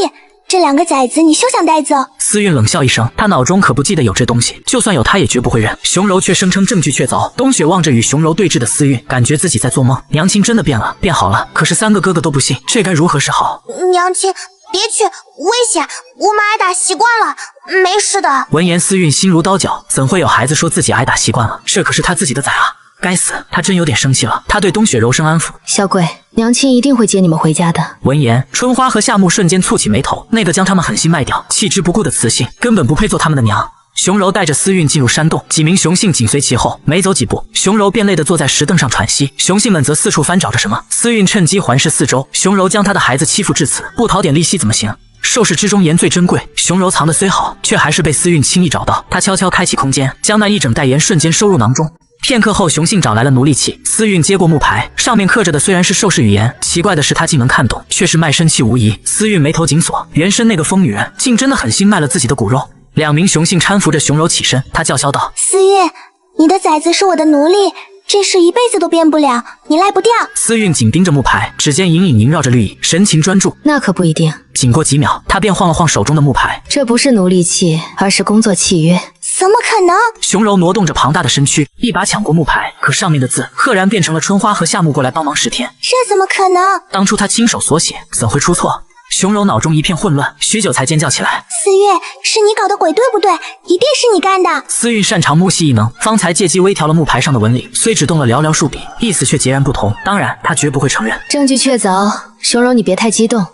这2个崽子你休想带走。司运冷笑一声，他脑中可不记得有这东西，就算有他也绝不会认。熊柔却声称证据确凿。冬雪望着与熊柔对峙的司运，感觉自己在做梦。娘亲真的变了，变好了。可是3个哥哥都不信，这该如何是好？娘亲，别去，危险，我们挨打习惯了，没事的。闻言，司运心如刀绞，怎会有孩子说自己挨打习惯了？这可是他自己的崽啊！该死，他真有点生气了。他对冬雪柔声安抚：“小鬼，娘亲一定会接你们回家的。”闻言，春花和夏木瞬间蹙起眉头，那个将他们狠心卖掉、弃之不顾的雌性，根本不配做他们的娘。熊柔带着思韵进入山洞，几名雄性紧随其后。没走几步，熊柔便累得坐在石凳上喘息，雄性们则四处翻找着什么。思韵趁机环视四周，熊柔将她的孩子欺负至此，不讨点利息怎么行？兽世之中盐最珍贵，熊柔藏的虽好，却还是被思韵轻易找到。她悄悄开启空间，将那一整袋盐瞬间收入囊中。片刻后，雄性找来了奴隶器，思韵接过木牌，上面刻着的虽然是兽世语言，奇怪的是她竟能看懂，却是卖身契无疑。思韵眉头紧锁，原身那个疯女人竟真的狠心卖了自己的骨肉。两名雄性搀扶着熊柔起身，她叫嚣道：“思韵，你的崽子是我的奴隶，这事一辈子都变不了，你赖不掉。”思韵紧盯着木牌，指尖隐隐萦绕着绿意，神情专注。那可不一定。仅过几秒，她便晃了晃手中的木牌，这不是奴隶契，而是工作契约。怎么可能？熊柔挪动着庞大的身躯，一把抢过木牌，可上面的字赫然变成了春花和夏木过来帮忙10天。这怎么可能？当初她亲手所写，怎会出错？熊柔脑中一片混乱，许久才尖叫起来：“思韵，是你搞的鬼对不对？一定是你干的！”思韵擅长木系异能，方才借机微调了木牌上的纹理，虽只动了寥寥数笔，意思却截然不同。当然，她绝不会承认。证据确凿，熊柔你别太激动，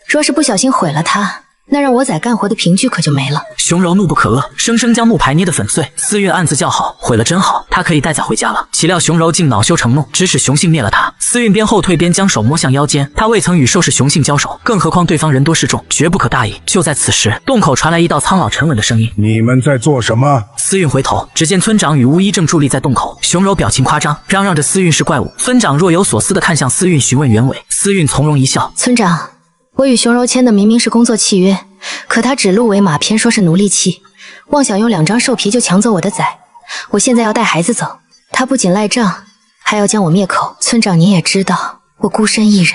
若是不小心毁了它，那让我崽干活的凭据可就没了。熊柔怒不可遏，生生将木牌捏得粉碎。思韵暗自叫好，毁了真好，她可以带崽回家了。岂料熊柔竟恼羞成怒，指使雄性灭了他。思韵边后退边将手摸向腰间，她未曾与兽世雄性交手，更何况对方人多势众，绝不可大意。就在此时，洞口传来一道苍老沉稳的声音：“你们在做什么？”思韵回头，只见村长与巫医正伫立在洞口。熊柔表情夸张，嚷嚷着思韵是怪物。村长若有所思地看向思韵，询问原委。思韵从容一笑：“村长，我与熊柔签的明明是工作契约，可他指鹿为马，偏说是奴隶契，妄想用2张兽皮就抢走我的崽。我现在要带孩子走，他不仅赖账，还要将我灭口。村长您也知道，我孤身一人，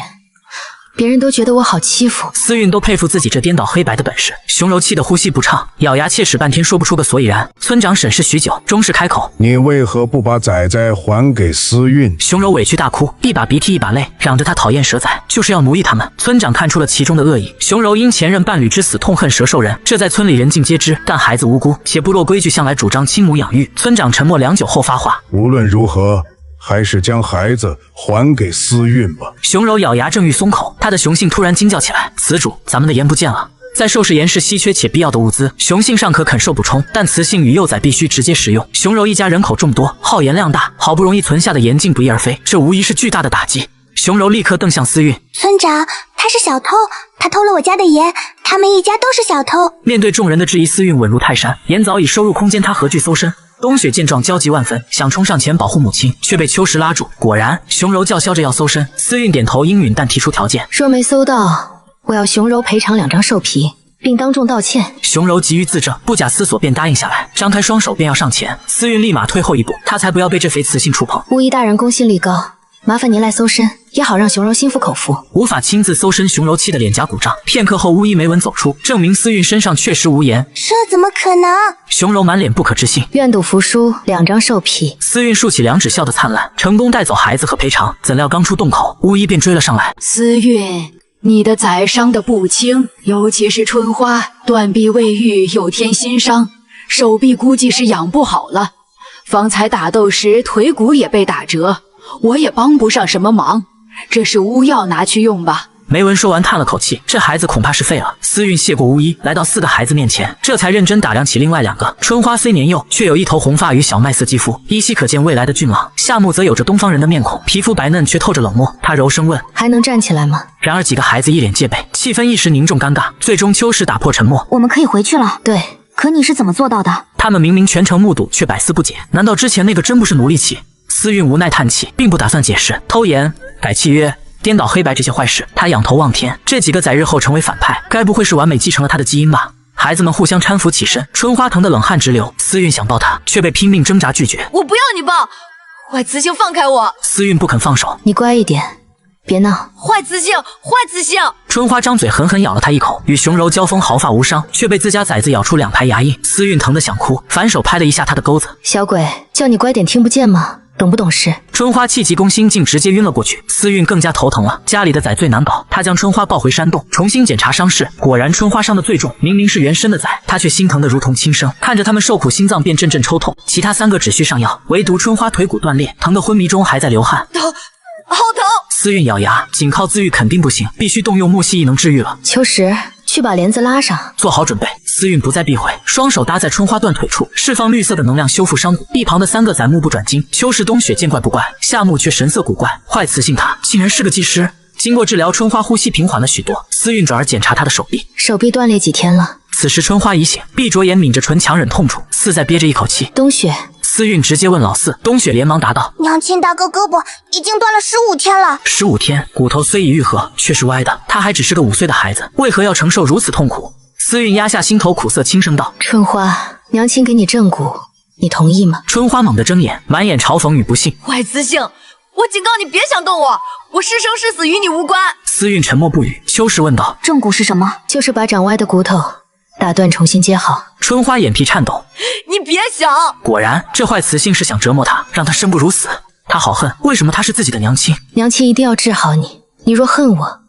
别人都觉得我好欺负。”思韵都佩服自己这颠倒黑白的本事。熊柔气得呼吸不畅，咬牙切齿半天说不出个所以然。村长审视许久，终是开口：“你为何不把崽崽还给思韵？”熊柔委屈大哭，一把鼻涕一把泪，嚷着他讨厌蛇崽，就是要奴役他们。村长看出了其中的恶意。熊柔因前任伴侣之死痛恨蛇兽人，这在村里人尽皆知，但孩子无辜，且部落规矩向来主张亲母养育。村长沉默良久后发话：“无论如何，还是将孩子还给思韵吧。”熊柔咬牙正欲松口，他的雄性突然惊叫起来：“此主，咱们的盐不见了！”在兽世盐是稀缺且必要的物资，雄性尚可啃兽补充，但雌性与幼崽必须直接食用。熊柔一家人口众多，耗盐量大，好不容易存下的盐竟不翼而飞，这无疑是巨大的打击。熊柔立刻瞪向思韵：“村长，他是小偷，他偷了我家的盐，他们一家都是小偷。”面对众人的质疑，思韵稳如泰山，盐早已收入空间，他何惧搜身？冬雪见状焦急万分，想冲上前保护母亲，却被秋实拉住。果然，熊柔叫嚣着要搜身，思韵点头应允，但提出条件：若没搜到，我要熊柔赔偿2张兽皮，并当众道歉。熊柔急于自证，不假思索便答应下来，张开双手便要上前。思韵立马退后一步，他才不要被这肥雌性触碰。巫医大人公信力高，麻烦您来搜身，也好让熊柔心服口服。无法亲自搜身，熊柔气得脸颊鼓胀。片刻后，巫医没文走出，证明思韵身上确实无盐。这怎么可能？熊柔满脸不可置信。愿赌服输，2张兽皮。思韵竖起2指，笑得灿烂，成功带走孩子和赔偿。怎料刚出洞口，巫医便追了上来：“思韵，你的崽伤得不轻，尤其是春花，断臂未愈，有添新伤，手臂估计是养不好了。方才打斗时腿骨也被打折，我也帮不上什么忙，这是巫药拿去用吧。”梅文说完叹了口气，这孩子恐怕是废了。思韵谢过巫医，来到4个孩子面前，这才认真打量起另外2个。春花虽年幼，却有一头红发与小麦色肌肤，依稀可见未来的俊朗。夏木则有着东方人的面孔，皮肤白嫩却透着冷漠。他柔声问：“还能站起来吗？”然而几个孩子一脸戒备，气氛一时凝重尴尬。最终秋实打破沉默：“我们可以回去了。”“对，可你是怎么做到的？”他们明明全程目睹，却百思不解。难道之前那个真不是奴隶契？思韵无奈叹气，并不打算解释。偷盐、改契约、颠倒黑白这些坏事，他仰头望天，这几个崽日后成为反派，该不会是完美继承了他的基因吧？孩子们互相搀扶起身，春花疼得冷汗直流。思韵想抱他，却被拼命挣扎拒绝。我不要你抱，坏雌性放开我！思韵不肯放手。你乖一点，别闹。坏雌性，坏雌性！春花张嘴狠狠咬了他一口，与熊柔交锋毫发无伤，却被自家崽子咬出2排牙印。思韵疼得想哭，反手拍了一下他的钩子。小鬼，叫你乖点听不见吗？懂不懂事？春花气急攻心，竟直接晕了过去。思韵更加头疼了，家里的崽最难搞。她将春花抱回山洞，重新检查伤势，果然春花伤的最重，明明是原生的崽，她却心疼的如同亲生。看着他们受苦，心脏便阵阵抽痛。其他3个只需上药，唯独春花腿骨断裂，疼得昏迷中还在流汗。好疼！思韵咬牙，仅靠自愈肯定不行，必须动用木系异能治愈了。秋实，去把帘子拉上。做好准备，思韵不再避讳，双手搭在春花断腿处，释放绿色的能量修复伤骨。一旁的3个崽目不转睛，秋实、冬雪见怪不怪，夏目却神色古怪。坏雌性塔竟然是个技师。经过治疗，春花呼吸平缓了许多。思韵转而检查她的手臂，手臂断裂几天了？此时春花已醒，闭着眼抿着唇，强忍痛楚，似在憋着一口气。冬雪，思韵直接问老四，冬雪连忙答道：娘亲大哥胳膊已经断了15天了。15天，骨头虽已愈合，却是歪的。他还只是个5岁的孩子，为何要承受如此痛苦？思韵压下心头苦涩，轻声道：春花，娘亲给你正骨，你同意吗？春花猛地睁眼，满眼嘲讽与不信。坏雌性，我警告你别想动我，我是生是死与你无关。思韵沉默不语。秋实问道：正骨是什么？就是把长歪的骨头打断，重新接好。春花眼皮颤抖。你别想！果然，这坏雌性是想折磨她，让她生不如死。她好恨，为什么她是自己的娘亲？娘亲一定要治好你。你若恨我，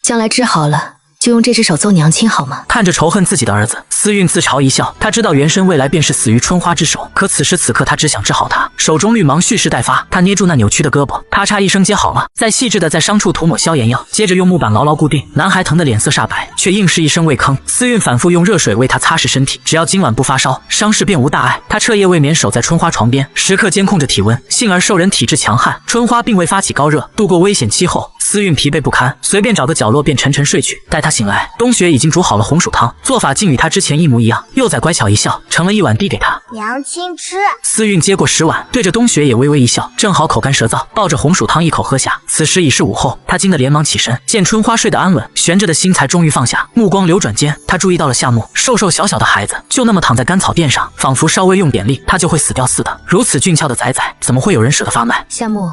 将来治好了，就用这只手揍娘亲好吗？看着仇恨自己的儿子，思韵自嘲一笑。她知道原身未来便是死于春花之手，可此时此刻她只想治好他。手中绿芒蓄势待发，她捏住那扭曲的胳膊，咔嚓一声接好了，再细致的在伤处涂抹消炎药，接着用木板牢牢固定。男孩疼得脸色煞白，却硬是一声未吭。思韵反复用热水为他擦拭身体，只要今晚不发烧，伤势便无大碍。他彻夜未眠守在春花床边，时刻监控着体温。幸而兽人体质强悍，春花并未发起高热，度过危险期后，思韵疲惫不堪，随便找个角落便沉沉睡去。待他醒来，冬雪已经煮好了红薯汤，做法竟与他之前一模一样。幼崽乖巧一笑，盛了1碗递给他。娘亲吃。思韵接过10碗，对着冬雪也微微一笑，正好口干舌燥，抱着红薯汤一口喝下。此时已是午后，他惊得连忙起身，见春花睡得安稳，悬着的心才终于放下。目光流转间，他注意到了夏目，瘦瘦小小的孩子就那么躺在干草垫上，仿佛稍微用点力他就会死掉似的。如此俊俏的崽崽，怎么会有人舍得发卖？夏目，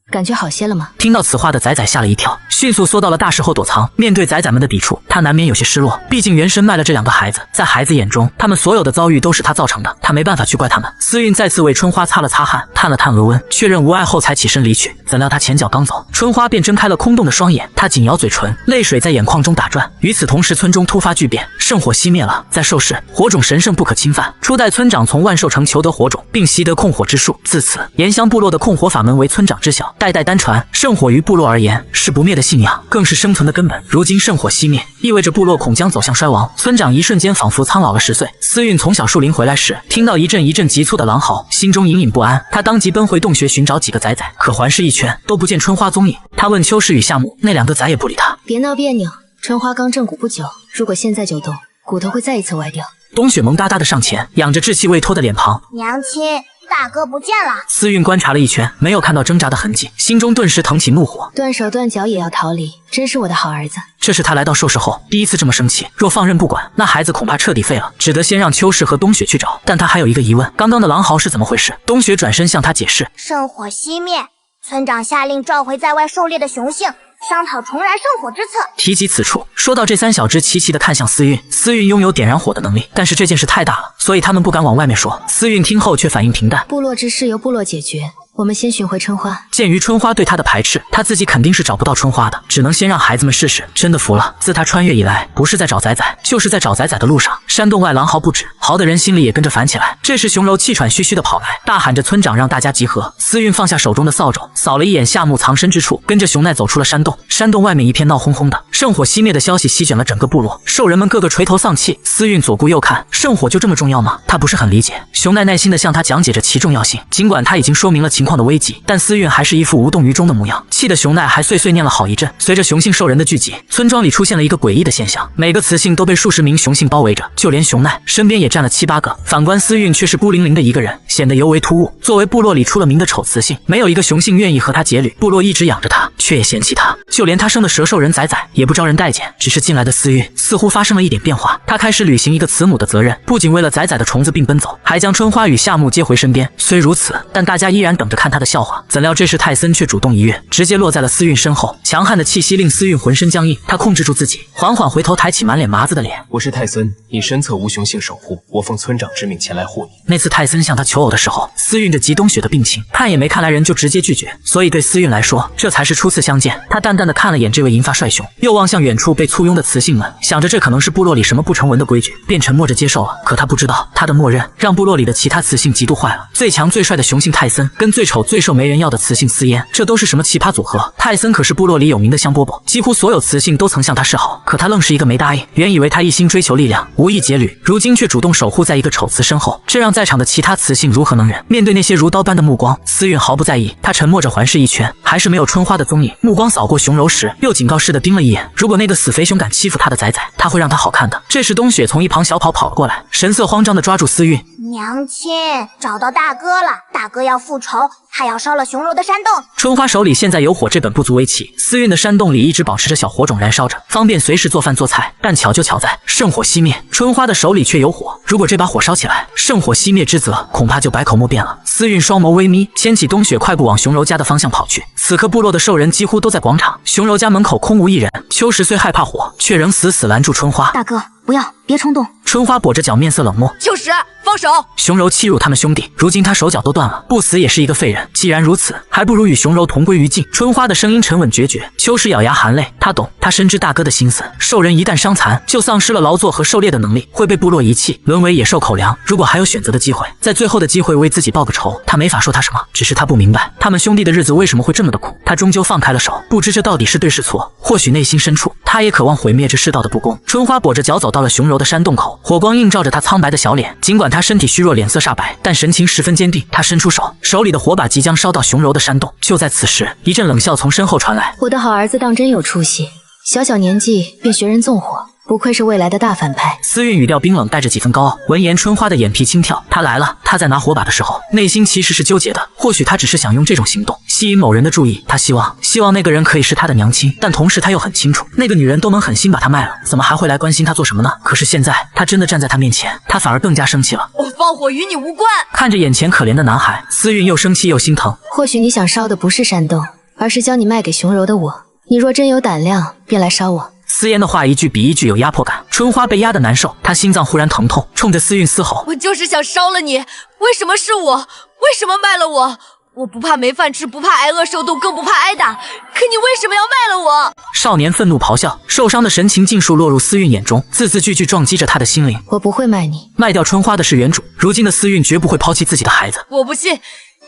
感觉好些了吗？听到此话的崽崽吓了一跳，迅速缩到了大石后躲藏。面对崽崽们的抵触，他难免有些失落，毕竟原身卖了这2个孩子，在孩子眼中，他们所有的遭遇都是他造成的，他没办法去怪他们。思韵再次为春花擦了擦汗，探了探额温，确认无碍后才起身离去。怎料他前脚刚走，春花便睁开了空洞的双眼，他紧咬嘴唇，泪水在眼眶中打转。与此同时，村中突发巨变，圣火熄灭了。在兽世，火种神圣不可侵犯。初代村长从万寿城求得火种，并习得控火之术，自此岩乡部落的控火法门为村长知晓，代代单传。圣火于部落而言是不灭的信仰，更是生存的根本。如今圣火熄灭，意味着部落恐将走向衰亡。村长一瞬间仿佛苍老了10岁。思韵从小树林回来时，听到一阵一阵急促的狼嚎，心中隐隐不安。他当即奔回洞穴寻找几个崽崽，可环视一圈都不见春花踪影。他问秋实与夏目，那2个崽也不理他。别闹别扭，春花刚正骨不久，如果现在就动，骨头会再一次歪掉。冬雪萌哒哒的上前，仰着稚气未脱的脸庞，娘亲大哥不见了。思韵观察了一圈，没有看到挣扎的痕迹，心中顿时腾起怒火。断手断脚也要逃离，真是我的好儿子。这是他来到兽世后第一次这么生气，若放任不管，那孩子恐怕彻底废了，只得先让秋实和冬雪去找。但他还有一个疑问，刚刚的狼嚎是怎么回事？冬雪转身向他解释，圣火熄灭，村长下令召回在外狩猎的雄性，商讨重燃圣火之策。提及此处，说到这3小只齐齐地看向思韵。思韵拥有点燃火的能力，但是这件事太大了，所以他们不敢往外面说。思韵听后却反应平淡，部落之事由部落解决，我们先寻回春花。鉴于春花对他的排斥，他自己肯定是找不到春花的，只能先让孩子们试试。真的服了，自他穿越以来，不是在找崽崽，就是在找崽崽的路上。山洞外狼嚎不止，嚎的人心里也跟着烦起来。这时熊柔气喘吁吁地跑来，大喊着村长让大家集合。思韵放下手中的扫帚，扫了一眼夏目藏身之处，跟着熊奈走出了山洞。山洞外面一片闹哄哄的，圣火熄灭的消息席卷了整个部落，兽人们个个垂头丧气。思韵左顾右看，圣火就这么重要吗？他不是很理解。熊奈耐心地向他讲解着其重要性，尽管他已经说明了情况的危急，但思韵还是一副无动于衷的模样，气得熊奈还碎碎念了好一阵。随着雄性兽人的聚集，村庄里出现了一个诡异的现象，每个雌性都被数十名雄性包围着，就连熊奈身边也站了7、8个。反观思韵却是孤零零的一个人，显得尤为突兀。作为部落里出了名的丑雌性，没有一个雄性愿意和他结侣，部落一直养着他，却也嫌弃他。就连他生的蛇兽人仔仔也不招人待见。只是近来的思韵似乎发生了一点变化，他开始履行一个慈母的责任，不仅为了仔仔的虫子病奔走，还将春花与夏木接回身边。虽如此，但大家依然等着看他的笑话。怎料这时泰森却主动一跃，直接落在了思韵身后，强悍的气息令思韵浑身僵硬。他控制住自己，缓缓回头，抬起满脸麻子的脸。我是泰森，你身侧无雄性守护，我奉村长之命前来护你。那次泰森向他求偶的时候，思韵着极冬雪的病情，看也没看来人就直接拒绝，所以对思韵来说，这才是初次相见。他淡淡的看了眼这位银发帅兄，又望向远处被簇拥的雌性们，想着这可能是部落里什么不成文的规矩，便沉默着接受了。可他不知道，他的默认让部落里的其他雌性极度坏了。最强最帅的雄性泰森，跟最丑最瘦没人要的雌性思嫣，这都是什么奇葩组合？泰森可是部落里有名的香饽饽，几乎所有雌性都曾向他示好，可他愣是一个没答应。原以为他一心追求力量，无意结侣，如今却主动守护在一个丑雌身后，这让在场的其他雌性如何能忍？面对那些如刀般的目光，思韵毫不在意，她沉默着环视一圈，还是没有春花的踪影。目光扫过熊柔时，又警告似的盯了一眼，如果那个死肥熊敢欺负他的仔仔，他会让他好看的。这时冬雪从一旁小跑了过来，神色慌张地抓住思韵。娘亲，找到大哥了，大哥要复仇，还要烧了熊柔的山洞。春花手里现在有火，这本不足为奇。思韵的山洞里一直保持着小火种燃烧着，方便随时做饭做菜。但巧就巧在圣火熄灭，春花的手里却有火。如果这把火烧起来，圣火熄灭之责恐怕就百口莫辩了。思韵双眸微眯，牵起冬雪快步往熊柔家的方向跑去。此刻部落的兽人几乎都在广场，熊柔家门口空无一人。秋实虽害怕火，却仍死死拦住春花。大哥，不要，别冲动。春花跛着脚，面色冷漠。秋实，放手！熊柔欺辱他们兄弟，如今他手脚都断了，不死也是一个废人。既然如此，还不如与熊柔同归于尽。春花的声音沉稳决绝，秋实咬牙含泪，他懂，他深知大哥的心思。兽人一旦伤残，就丧失了劳作和狩猎的能力，会被部落遗弃，沦为野兽口粮。如果还有选择的机会，在最后的机会为自己报个仇，他没法说他什么，只是他不明白他们兄弟的日子为什么会这么的苦。他终究放开了手，不知这到底是对是错。或许内心深处，他也渴望毁灭这世道的不公。春花跛着脚走到了熊柔的山洞口，火光映照着他苍白的小脸。尽管他身体虚弱，脸色煞白，但神情十分坚定。他伸出手，手里的火把即将烧到熊柔的山洞。就在此时，一阵冷笑从身后传来。我的好儿子当真有出息，小小年纪便学人纵火，不愧是未来的大反派。思韵语调冰冷，带着几分高傲。闻言，春花的眼皮轻跳。他来了。他在拿火把的时候，内心其实是纠结的。或许他只是想用这种行动吸引某人的注意。他希望那个人可以是他的娘亲，但同时他又很清楚，那个女人都能狠心把他卖了，怎么还会来关心他做什么呢？可是现在他真的站在他面前，他反而更加生气了。我放火与你无关。看着眼前可怜的男孩，思韵又生气又心疼。或许你想烧的不是山洞，而是将你卖给熊柔的我。你若真有胆量，便来烧我。思嫣的话一句比一句有压迫感，春花被压得难受，她心脏忽然疼痛，冲着思韵嘶吼：“我就是想烧了你！为什么是我？为什么卖了我？我不怕没饭吃，不怕挨饿受冻，更不怕挨打，可你为什么要卖了我？”少年愤怒咆哮，受伤的神情尽数落入思韵眼中，字字句句撞击着他的心灵。我不会卖你，卖掉春花的是原主，如今的思韵绝不会抛弃自己的孩子。我不信，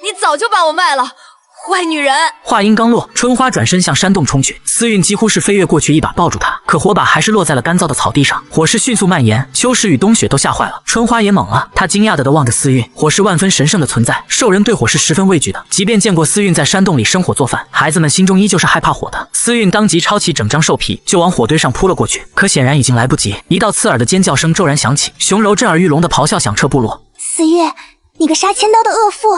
你早就把我卖了。坏女人！话音刚落，春花转身向山洞冲去，思韵几乎是飞跃过去，一把抱住她，可火把还是落在了干燥的草地上，火势迅速蔓延。秋实与冬雪都吓坏了，春花也懵了，她惊讶地望着思韵，火是万分神圣的存在，兽人对火是十分畏惧的，即便见过思韵在山洞里生火做饭，孩子们心中依旧是害怕火的。思韵当即抄起整张兽皮就往火堆上扑了过去，可显然已经来不及，一道刺耳的尖叫声骤然响起，熊柔震耳欲聋的咆哮响彻部落。思韵，你个杀千刀的恶妇！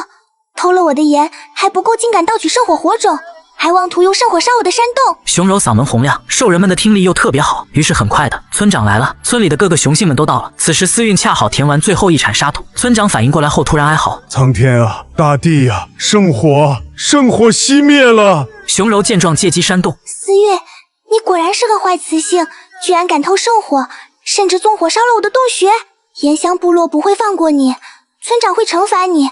偷了我的盐还不够，竟敢盗取圣火火种，还妄图用圣火烧我的山洞！熊柔嗓门洪亮，兽人们的听力又特别好，于是很快的，村长来了，村里的各个雄性们都到了。此时思韵恰好填完最后一铲沙土，村长反应过来后突然哀嚎：“苍天啊，大地啊，圣火熄灭了！”熊柔见状借机煽动：“思韵，你果然是个坏雌性，居然敢偷圣火，甚至纵火烧了我的洞穴！岩香部落不会放过你，村长会惩罚你。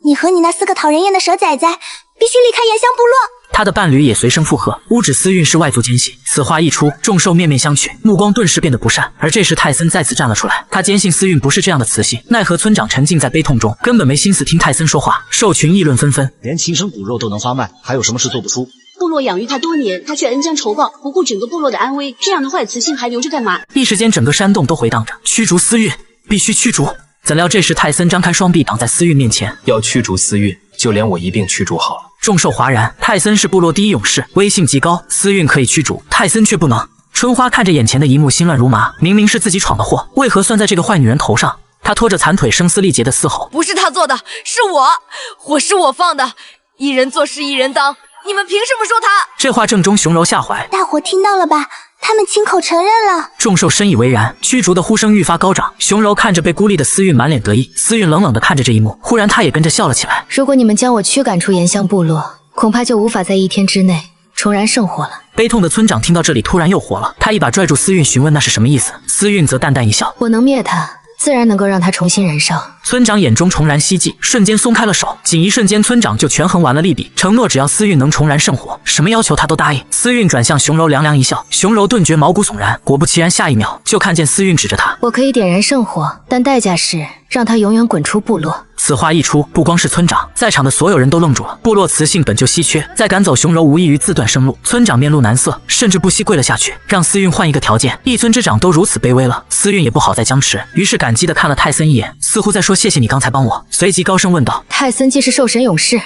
你和你那4个讨人厌的蛇崽崽必须离开岩香部落。”他的伴侣也随声附和，污指思韵是外族奸细。此话一出，众兽面面相觑，目光顿时变得不善。而这时泰森再次站了出来，他坚信思韵不是这样的雌性，奈何村长沉浸在悲痛中，根本没心思听泰森说话。兽群议论纷纷，连亲生骨肉都能发卖，还有什么事做不出？部落养育他多年，他却恩将仇报，不顾整个部落的安危，这样的坏雌性还留着干嘛？一时间整个山洞都回荡着，驱逐思韵，必须驱逐。怎料这时泰森张开双臂挡在思韵面前，要驱逐思韵，就连我一并驱逐好了。众兽哗然，泰森是部落第一勇士，威信极高，思韵可以驱逐，泰森却不能。春花看着眼前的一幕，心乱如麻，明明是自己闯的祸，为何算在这个坏女人头上？她拖着残腿，声嘶力竭的嘶吼：“不是她做的，是我是我放的，一人做事一人当，你们凭什么说他？这话正中熊柔下怀，大伙听到了吧？他们亲口承认了。众兽深以为然，驱逐的呼声愈发高涨。熊柔看着被孤立的思韵，满脸得意。思韵冷冷地看着这一幕，忽然她也跟着笑了起来。如果你们将我驱赶出岩香部落，恐怕就无法在1天之内重燃圣火了。悲痛的村长听到这里，突然又活了，他一把拽住思韵，询问那是什么意思。思韵则淡淡一笑：我能灭他，自然能够让他重新燃烧。村长眼中重燃希冀，瞬间松开了手。仅一瞬间，村长就权衡完了利弊，承诺只要思韵能重燃圣火，什么要求他都答应。思韵转向熊柔，凉凉一笑。熊柔顿觉毛骨悚然，果不其然，下一秒就看见思韵指着他：我可以点燃圣火，但代价是让他永远滚出部落。此话一出，不光是村长，在场的所有人都愣住了。部落雌性本就稀缺，再赶走熊柔无异于自断生路。村长面露难色，甚至不惜跪了下去，让思韵换一个条件。一村之长都如此卑微了，思韵也不好再僵持，于是感激地看了泰森一眼，似乎在说谢谢你刚才帮我。随即高声问道：泰森既是兽神勇士，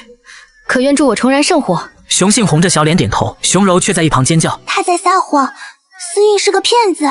可愿助我重燃圣火？熊信红着小脸点头，熊柔却在一旁尖叫：他在撒谎，思韵是个骗子，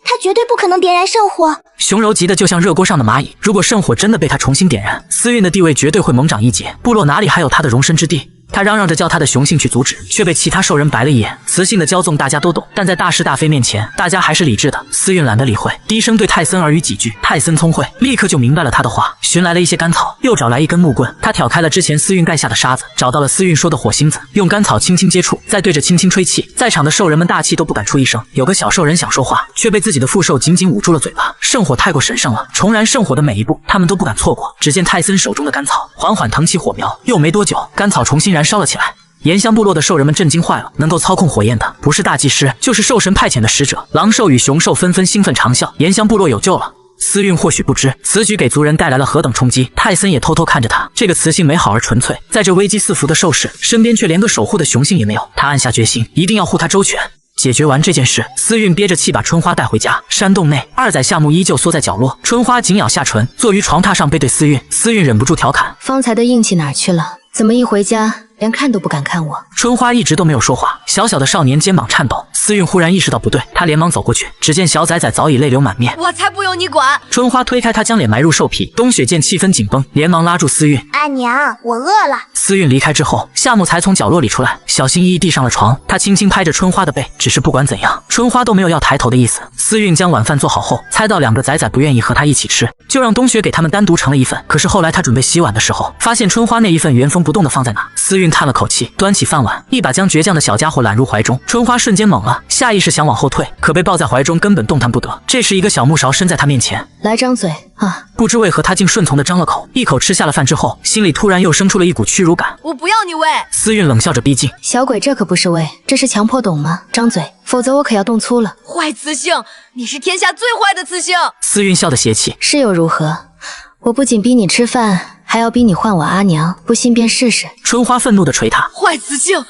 他绝对不可能点燃圣火。熊柔急得就像热锅上的蚂蚁，如果圣火真的被他重新点燃，思韵的地位绝对会猛涨一截，部落哪里还有他的容身之地？他嚷嚷着叫他的雄性去阻止，却被其他兽人白了一眼。雌性的骄纵大家都懂，但在大是大非面前，大家还是理智的。思韵懒得理会，低声对泰森耳语几句。泰森聪慧，立刻就明白了他的话，寻来了一些干草，又找来一根木棍。他挑开了之前思韵盖下的沙子，找到了思韵说的火星子，用干草轻轻接触，再对着轻轻吹气。在场的兽人们大气都不敢出一声。有个小兽人想说话，却被自己的副兽紧紧捂住了嘴巴。圣火太过神圣了，重燃圣火的每一步，他们都不敢错过。只见泰森手中的干草缓缓腾起火苗，又没多久，干草重新燃烧了起来。岩香部落的兽人们震惊坏了，能够操控火焰的不是大祭司，就是兽神派遣的使者。狼兽与熊兽纷纷兴奋长啸，岩香部落有救了。思韵或许不知，此举给族人带来了何等冲击。泰森也偷偷看着他，这个雌性美好而纯粹，在这危机四伏的兽世，身边却连个守护的雄性也没有。他暗下决心，一定要护他周全。解决完这件事，思韵憋着气把春花带回家。山洞内，二仔夏木依旧缩在角落，春花紧咬下唇，坐于床榻上背对思韵。思韵忍不住调侃：方才的硬气哪儿去了？怎么一回家连看都不敢看我？春花一直都没有说话，小小的少年肩膀颤抖。思韵忽然意识到不对，她连忙走过去，只见小崽崽早已泪流满面。我才不用你管！春花推开他，将脸埋入兽皮。冬雪见气氛紧绷，连忙拉住思韵：阿娘，我饿了。思韵离开之后，夏木才从角落里出来，小心翼翼递上了床。他轻轻拍着春花的背，只是不管怎样，春花都没有要抬头的意思。思韵将晚饭做好后，猜到两个崽崽不愿意和他一起吃，就让冬雪给他们单独盛了一份。可是后来他准备洗碗的时候，发现春花那一份原封不动的放在哪。思韵叹了口气，端起饭碗，一把将倔强的小家伙揽入怀中。春花瞬间懵了，下意识想往后退，可被抱在怀中，根本动弹不得。这时一个小木勺伸在他面前，来张嘴啊！不知为何他竟顺从地张了口，一口吃下了饭之后，心里突然又生出了一股屈辱感。我不要你喂！思韵冷笑着逼近。小鬼，这可不是喂，这是强迫懂吗？张嘴，否则我可要动粗了。坏雌性，你是天下最坏的雌性！思韵笑得邪气。是又如何？我不仅逼你吃饭，还要逼你换我阿娘，不信便试试。春花愤怒地捶他。坏雌性，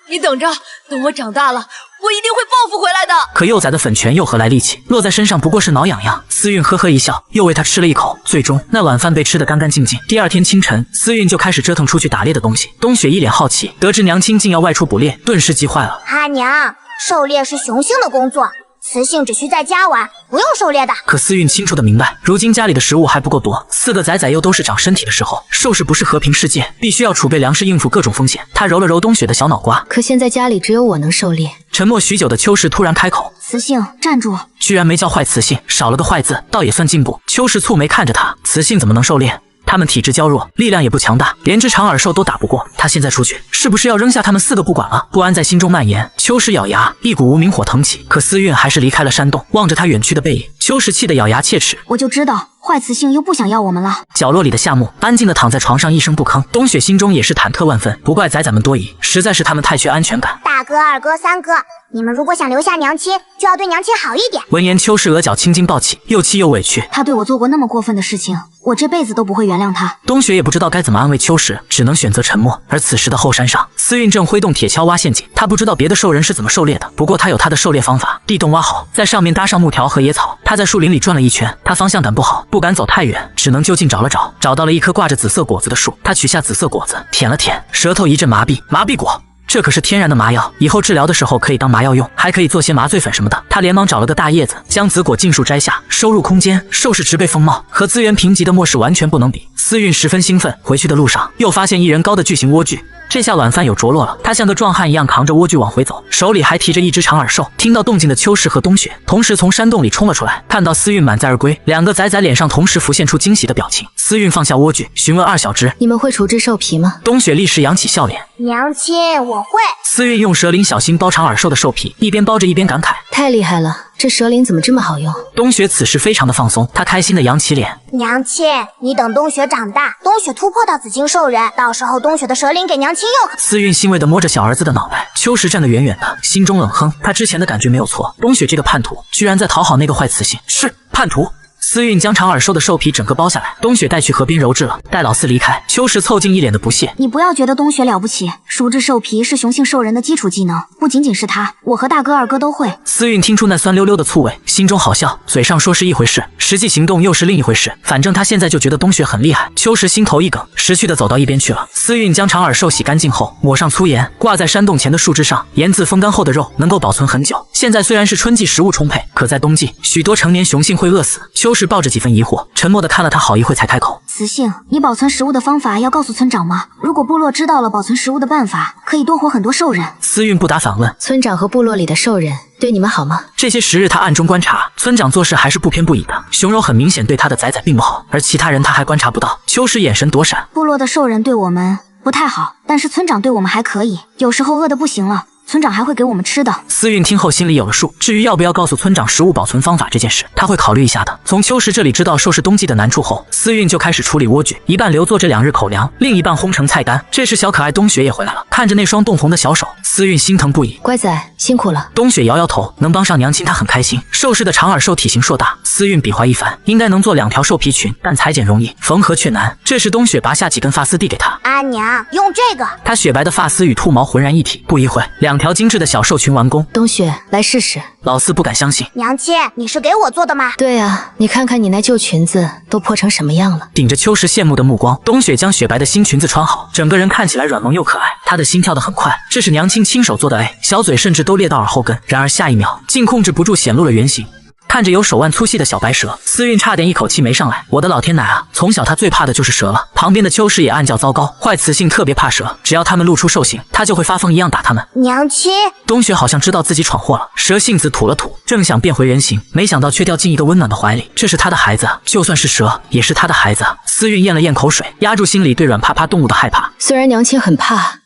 你等着，等我长大了，我一定会报复回来的。可幼崽的粉拳又何来力气，落在身上不过是挠痒痒。思韵呵呵一笑，又喂他吃了一口。最终那晚饭被吃得干干净净。第二天清晨，思韵就开始折腾出去打猎的东西。冬雪一脸好奇，得知娘亲竟要外出捕猎，顿时急坏了。阿娘，狩猎是雄性的工作，雌性只需在家玩，不用狩猎的。可思韵清楚的明白，如今家里的食物还不够多，四个崽崽又都是长身体的时候，兽世不是和平世界，必须要储备粮食应付各种风险。他揉了揉冬雪的小脑瓜，可现在家里只有我能狩猎。沉默许久的秋实突然开口：雌性，站住！居然没叫坏雌性，少了个坏字，倒也算进步。秋实蹙眉看着他，雌性怎么能狩猎？他们体质娇弱，力量也不强大，连只长耳兽都打不过。他现在出去，是不是要扔下他们四个不管了？不安在心中蔓延。秋实咬牙，一股无名火腾起。可思韵还是离开了山洞，望着他远去的背影，秋实气得咬牙切齿。我就知道，坏雌性又不想要我们了。角落里的夏木安静地躺在床上，一声不吭。冬雪心中也是忐忑万分，不怪崽崽们多疑，实在是他们太缺安全感。大哥、二哥、三哥，你们如果想留下娘亲，就要对娘亲好一点。闻言，秋实额角青筋暴起，又气又委屈。他对我做过那么过分的事情，我这辈子都不会原谅他。冬雪也不知道该怎么安慰秋实，只能选择沉默。而此时的后山上，思韵正挥动铁锹挖陷阱。他不知道别的兽人是怎么狩猎的，不过他有他的狩猎方法。地洞挖好，在上面搭上木条和野草。他在树林里转了一圈，他方向感不好，不敢走太远，只能就近找了找，找到了一棵挂着紫色果子的树。他取下紫色果子，舔了舔，舌头一阵麻痹。麻痹果，这可是天然的麻药，以后治疗的时候可以当麻药用，还可以做些麻醉粉什么的。他连忙找了个大叶子，将紫果尽数摘下，收入空间。兽世植被风貌，和资源贫瘠的末世完全不能比。思韵十分兴奋，回去的路上又发现1人高的巨型莴苣。这下晚饭有着落了。他像个壮汉一样扛着莴苣往回走，手里还提着一只长耳兽。听到动静的秋实和冬雪同时从山洞里冲了出来，看到思韵满载而归，两个崽脸上同时浮现出惊喜的表情。思韵放下莴苣，询问二小只：“你们会处置兽皮吗？”冬雪立时扬起笑脸：“娘亲，我会。”思韵用蛇鳞小心包长耳兽的兽皮，一边包着一边感慨：“太厉害了，这蛇鳞怎么这么好用？”冬雪此时非常的放松，她开心的扬起脸：“娘亲，你等冬雪长大，冬雪突破到紫金兽人，到时候冬雪的蛇鳞给娘亲用。”思韵欣慰地摸着小儿子的脑袋，秋实站得远远的，心中冷哼，他之前的感觉没有错，冬雪这个叛徒居然在讨好那个坏雌性，是叛徒。思韵将长耳兽的兽皮整个包下来，冬雪带去河边揉制了。待老四离开，秋实凑近一脸的不屑：“你不要觉得冬雪了不起，熟制兽皮是雄性兽人的基础技能，不仅仅是他，我和大哥二哥都会。”思韵听出那酸溜溜的醋味，心中好笑，嘴上说是一回事，实际行动又是另一回事。反正他现在就觉得冬雪很厉害。秋实心头一梗，识趣的走到一边去了。思韵将长耳兽洗干净后，抹上粗盐，挂在山洞前的树枝上。盐渍风干后的肉能够保存很久。现在虽然是春季食物充沛，可在冬季，许多成年雄性会饿死。秋实抱着几分疑惑，沉默地看了他好一会，才开口：“雌性，你保存食物的方法要告诉村长吗？如果部落知道了保存食物的办法，可以多活很多兽人。”思韵不答反问：“村长和部落里的兽人对你们好吗？”这些时日他暗中观察，村长做事还是不偏不倚的。熊柔很明显对他的崽并不好，而其他人他还观察不到。秋实眼神躲闪：“部落的兽人对我们不太好，但是村长对我们还可以，有时候饿得不行了，村长还会给我们吃的。”思韵听后心里有了数，至于要不要告诉村长食物保存方法这件事，他会考虑一下的。从秋实这里知道兽是冬季的难处后，思韵就开始处理莴苣，一半留作这2日口粮，另一半烘成菜干。这时小可爱冬雪也回来了，看着那双冻红的小手，思韵心疼不已：“乖仔，辛苦了。”冬雪摇摇头，能帮上娘亲她很开心。兽氏的长耳兽体型硕大，思韵比划一番，应该能做2条兽皮裙，但裁剪容易，缝合却难。这时冬雪拔下几根发丝递给他：“阿娘，用这个。”她雪白的发丝与兔毛浑然一体，不一会，2条精致的小兽裙完工。冬雪，来试试。老四不敢相信：“娘亲，你是给我做的吗？”“对啊，你看看你那旧裙子都破成什么样了。”顶着秋实羡慕的目光，冬雪将雪白的新裙子穿好，整个人看起来软萌又可爱。她的心跳得很快，这是娘亲亲手做的哎，小嘴甚至都裂到耳后根。然而下一秒，竟控制不住显露了原形。看着有手腕粗细的小白蛇，思韵差点一口气没上来。我的老天奶啊！从小他最怕的就是蛇了。旁边的秋实也暗叫糟糕，坏雌性特别怕蛇，只要他们露出兽形，他就会发疯一样打他们。娘亲，冬雪好像知道自己闯祸了，蛇性子吐了吐，正想变回人形，没想到却掉进一个温暖的怀里。这是他的孩子，就算是蛇，也是他的孩子。思韵咽了咽口水，压住心里对软趴趴动物的害怕。虽然娘亲很怕，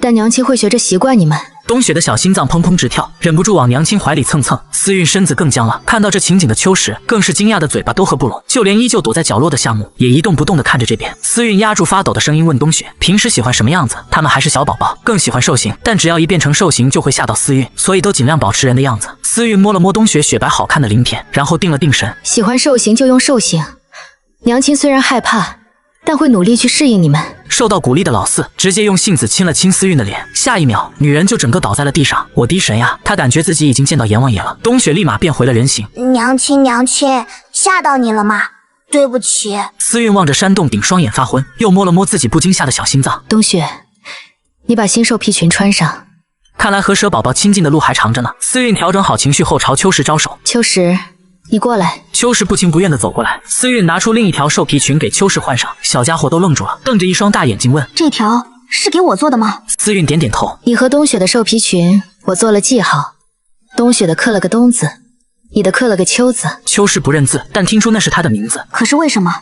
但娘亲会学着习惯你们。冬雪的小心脏砰砰直跳，忍不住往娘亲怀里蹭蹭。思韵身子更僵了，看到这情景的秋实更是惊讶的嘴巴都合不拢，就连依旧躲在角落的夏木也一动不动地看着这边。思韵压住发抖的声音问冬雪：“平时喜欢什么样子？”他们还是小宝宝，更喜欢兽形，但只要一变成兽形就会吓到思韵，所以都尽量保持人的样子。思韵摸了摸冬雪雪白好看的鳞片，然后定了定神：“喜欢兽形就用兽形，娘亲虽然害怕，但会努力去适应你们。”受到鼓励的老四直接用性子亲了亲思韵的脸，下一秒女人就整个倒在了地上。我滴神呀！她感觉自己已经见到阎王爷了。冬雪立马变回了人形。娘亲，娘亲，吓到你了吗？对不起。思韵望着山洞顶，双眼发昏，又摸了摸自己不惊吓的小心脏。冬雪，你把新兽皮裙穿上。看来和蛇宝宝亲近的路还长着呢。思韵调整好情绪后朝秋实招手。秋实，你过来。秋实不情不愿地走过来，思韵拿出另一条兽皮裙给秋实换上，小家伙都愣住了，瞪着一双大眼睛问：“这条是给我做的吗？”思韵点点头。你和冬雪的兽皮裙我做了记号，冬雪的刻了个冬字，你的刻了个秋字。秋实不认字，但听出那是他的名字。可是为什么？